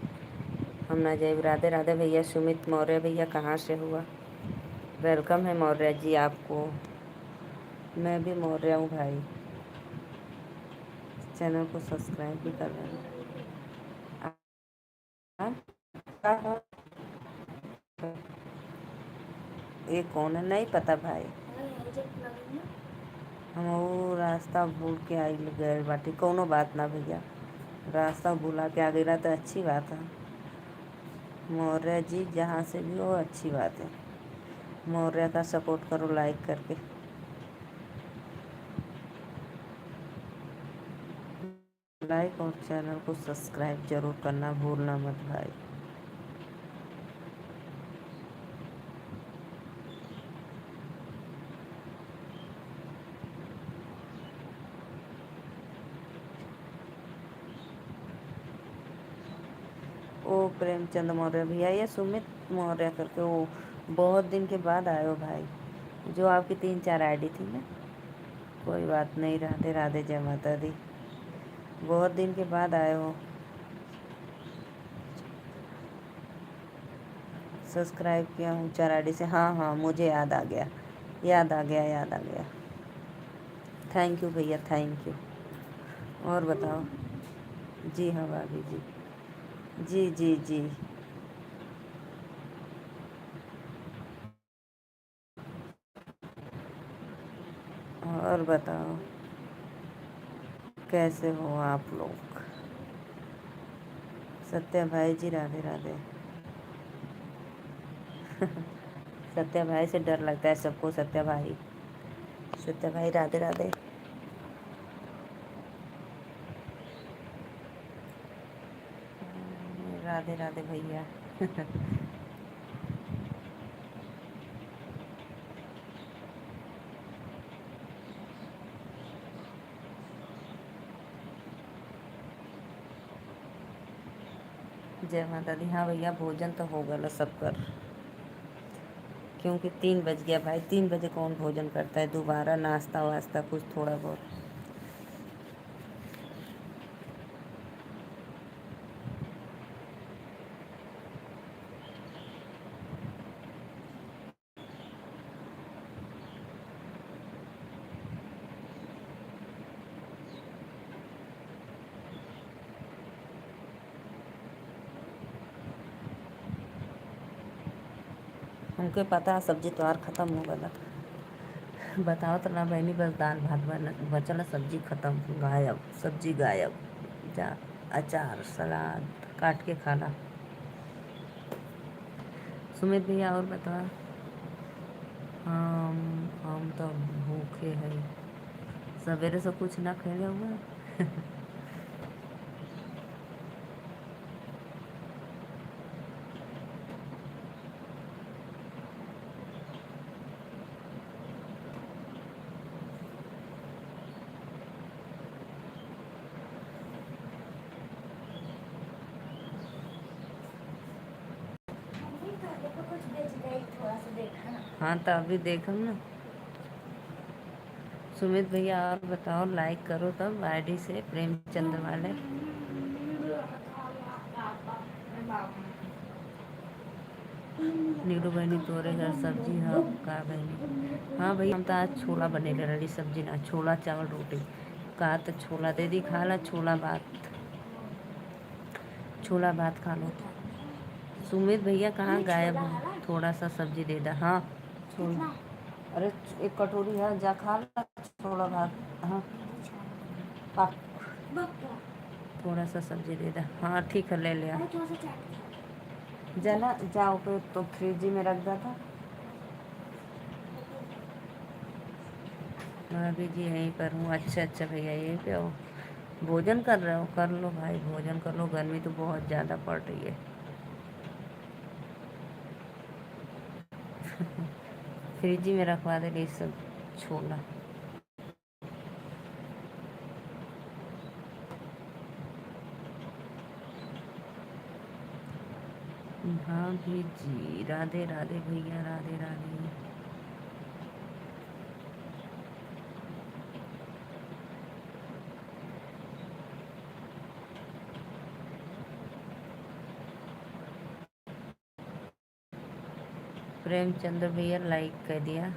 हम ना जाए। राधे राधे भैया। सुमित मौर्य भैया कहाँ से हुआ? वेलकम है मौर्य जी आपको। मैं भी मौर्य हूँ भाई। चैनल को सब्सक्राइब भी कर लेना। हाँ? हाँ, ये कौन है? नहीं पता भाई। हम वो रास्ता भूल के आई गए बाटी। कोनो बात ना भैया, रास्ता भूला के आ गई रहा तो अच्छी बात है। मौर्य जी जहाँ से भी हो, अच्छी बात है। मौर्य का सपोर्ट करो लाइक करके। लाइक और चैनल को सब्सक्राइब जरूर करना भूलना मत भाई। ओ प्रेमचंद मौर्य भैया, ये सुमित मौर्य करके, वो बहुत दिन के बाद आए हो भाई। जो आपकी 3-4 आईडी थी ना। कोई बात नहीं, राधे राधे, जय माता दी। बहुत दिन के बाद आए हो। सब्सक्राइब किया हूँ 4 आईडी से। हाँ हाँ, मुझे याद आ गया, याद आ गया, याद आ गया। थैंक यू भैया, थैंक यू। और बताओ। जी हाँ भाभी जी। जी जी जी। और बताओ कैसे हो आप लोग? सत्या भाई जी, राधे राधे। सत्या भाई से डर लगता है सबको। सत्या भाई, सत्या भाई, राधे राधे। राधे राधे भैया। जय माता दी। हाँ भैया, भोजन तो हो गया सब कर। क्योंकि 3 बज गया भाई। 3 बजे कौन भोजन करता है दोबारा? नाश्ता वास्ता कुछ थोड़ा बहुत। हमको पता है सब्जी तो खत्म हो गया। बताओ तो ना बहनी, बस दाल भात बचल, सब्जी खत्म, गायब, सब्जी गायब। जा अचार सलाद काट के खाना। सुमित भैया और बताओ। हम तो भूखे हैं, सवेरे से कुछ ना खेले हुए। हाँ तो अभी देखम ना। सुमित भैया और बताओ, लाइक करो तब आईडी से, प्रेमचंद वाले। नीलू बहनी तोरे घर सब्जी है का बहनी? हाँ भैया, हम तो आज छोला बने रही, सब्जी ना, छोला चावल रोटी। कहा तो छोला दे दी, खा ला छोला भात। छोला भात खा लो। सुमित भैया कहाँ गायब हो? थोड़ा सा सब्जी दे दा। हाँ छोला। अरे एक कटोरी है, जा खा ला थोड़ा भात। हाँ पाप, थोड़ा सा सब्जी दे दे। हाँ ठीक है, ले लिया। जाना जाओ पे तो फ्रिज में रख दिया था। मैं अभी जी यहीं पर हूँ। अच्छा अच्छा भैया यहीं पे हो, भोजन कर रहे हो? कर लो भाई, भोजन कर लो, गर्मी तो बहुत ज़्यादा पड़ रही है। फ्रिज में रखवा दे ये सब छोला। हाँ भी जी, राधे राधे भैया, राधे राधे। प्रेमचंद्र भैया लाइक कर दिया।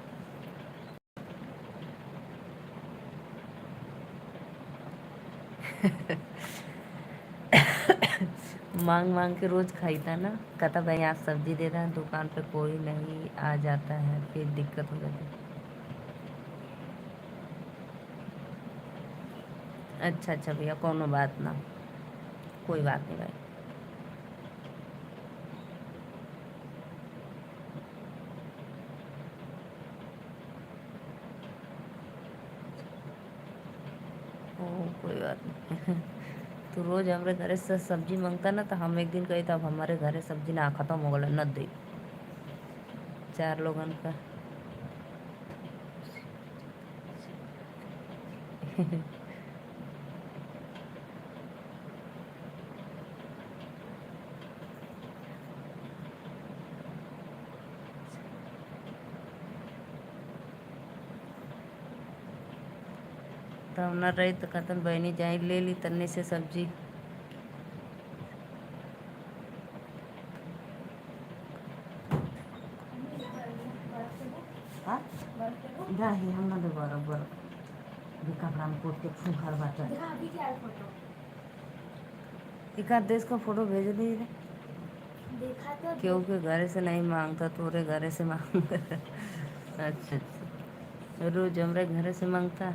मांग मांग के रोज खाई था ना, कहता भाई आज सब्जी दे रहा है, दुकान पे कोई नहीं आ जाता है, फिर दिक्कत हो जाती है। अच्छा अच्छा भैया, कोनो बात ना, कोई बात नहीं भाई। ओ कोई बात नहीं। तो रोज हमारे घरे से सब्जी मांगता ना, तो हम एक दिन कही था, अब हमारे घरे सब्जी ना खत्म हो गया न दे, 4 लोगन का। तो हम ना रही तो कहतन बहनी जाई ले ली तन्ने से सब्जी। हाँ नहीं हम ना दे बराबर भी कपड़ा में पोत के फूंकर बाटा। एक आध देश का फोटो भेज दी रे। देखा तो क्यों के घरे से नहीं मांगता, तोरे घरे से मांग। अच्छा अच्छा, रोज हमारे घरे से मांगता।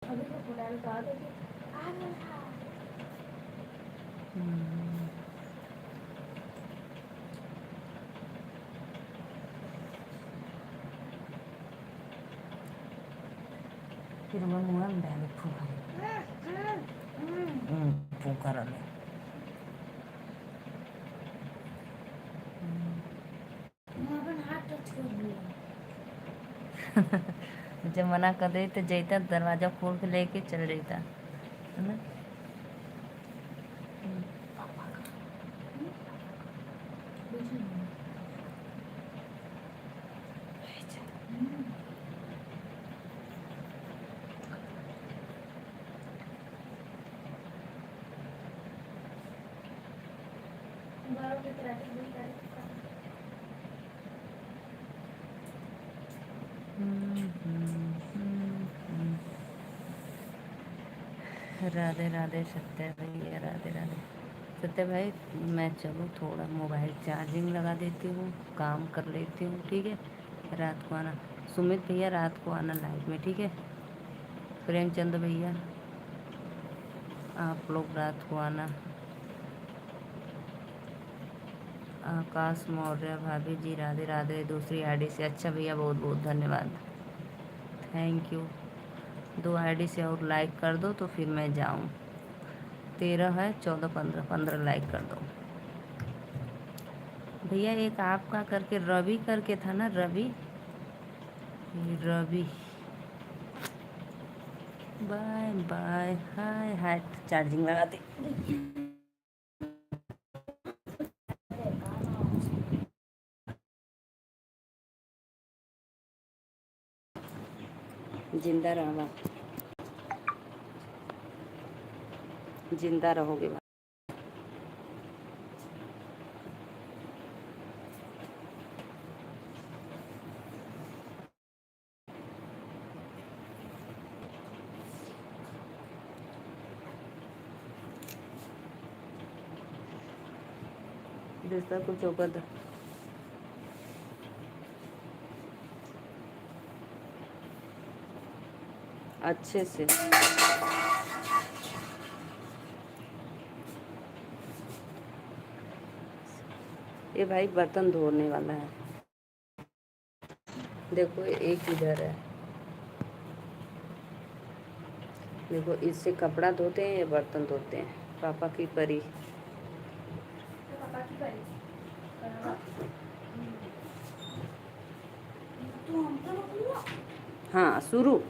अभी तो पुरानी कहा था कि आ गया था। फिर मैं मुँह में डाले फूंकर। फूंकर ले। वहाँ पर हाथ टच कर दिया। जब मना कर दे तो जैता दरवाजा खोल के लेके चल जाता है ना। बालों की तरह की बुरी तरह की राधे राधे सत्य भैया, राधे राधे। सत्य भाई मैं चलूँ थोड़ा मोबाइल चार्जिंग लगा देती हूँ, काम कर लेती हूँ, ठीक है। रात को आना, सुमित भैया रात को आना लाइव में, ठीक है। प्रेमचंद भैया आप लोग रात को आना। आकाश मौर्य भाभी जी राधे राधे, दूसरी आईडी से। अच्छा भैया बहुत बहुत धन्यवाद, थैंक यू। 2 आईडी से और लाइक कर दो तो फिर मैं जाऊँ। 13 है, 14 15 15 लाइक कर दो भैया। एक आपका करके रवि करके था ना, रवि रवि। बाय बाय, हाय हाय, चार्जिंग लगा दी। जिंदा रहो, जिंदा रहोगे। दोस्तों कुछ होगा तो अच्छे से। ये भाई बर्तन धोने वाला है, देखो एक इधर है, देखो इससे कपड़ा धोते हैं, ये बर्तन धोते हैं। पापा की परी। हाँ शुरू।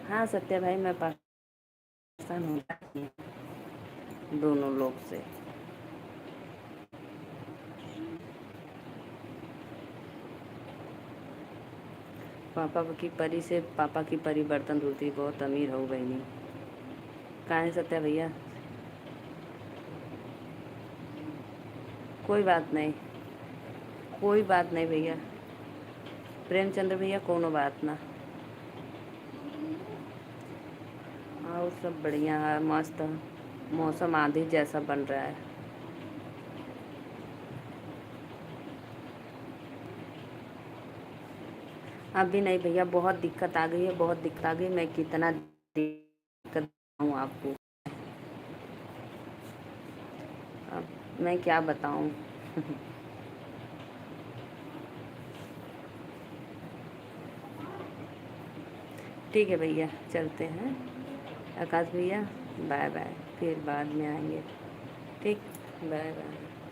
हाँ सत्या भाई, मैं परेशान हो जाती हूँ दोनों लोग से। पापा की परी से पापा की परी बर्तन धोती, बहुत अमीर हो बहनी। कहाँ है सत्या भैया? कोई बात नहीं, कोई बात नहीं भैया, प्रेमचंद्र भैया कोनो बात ना। और सब बढ़िया है, मस्त मौसम आंधी जैसा बन रहा है। अभी नहीं भैया, बहुत दिक्कत आ गई है, बहुत दिक्कत आ गई। मैं कितना दिक्कत हूँ आपको, अब मैं क्या बताऊँ। ठीक है भैया, चलते हैं। आकाश भैया बाय बाय, फिर बाद में आएंगे। ठीक, बाय बाय।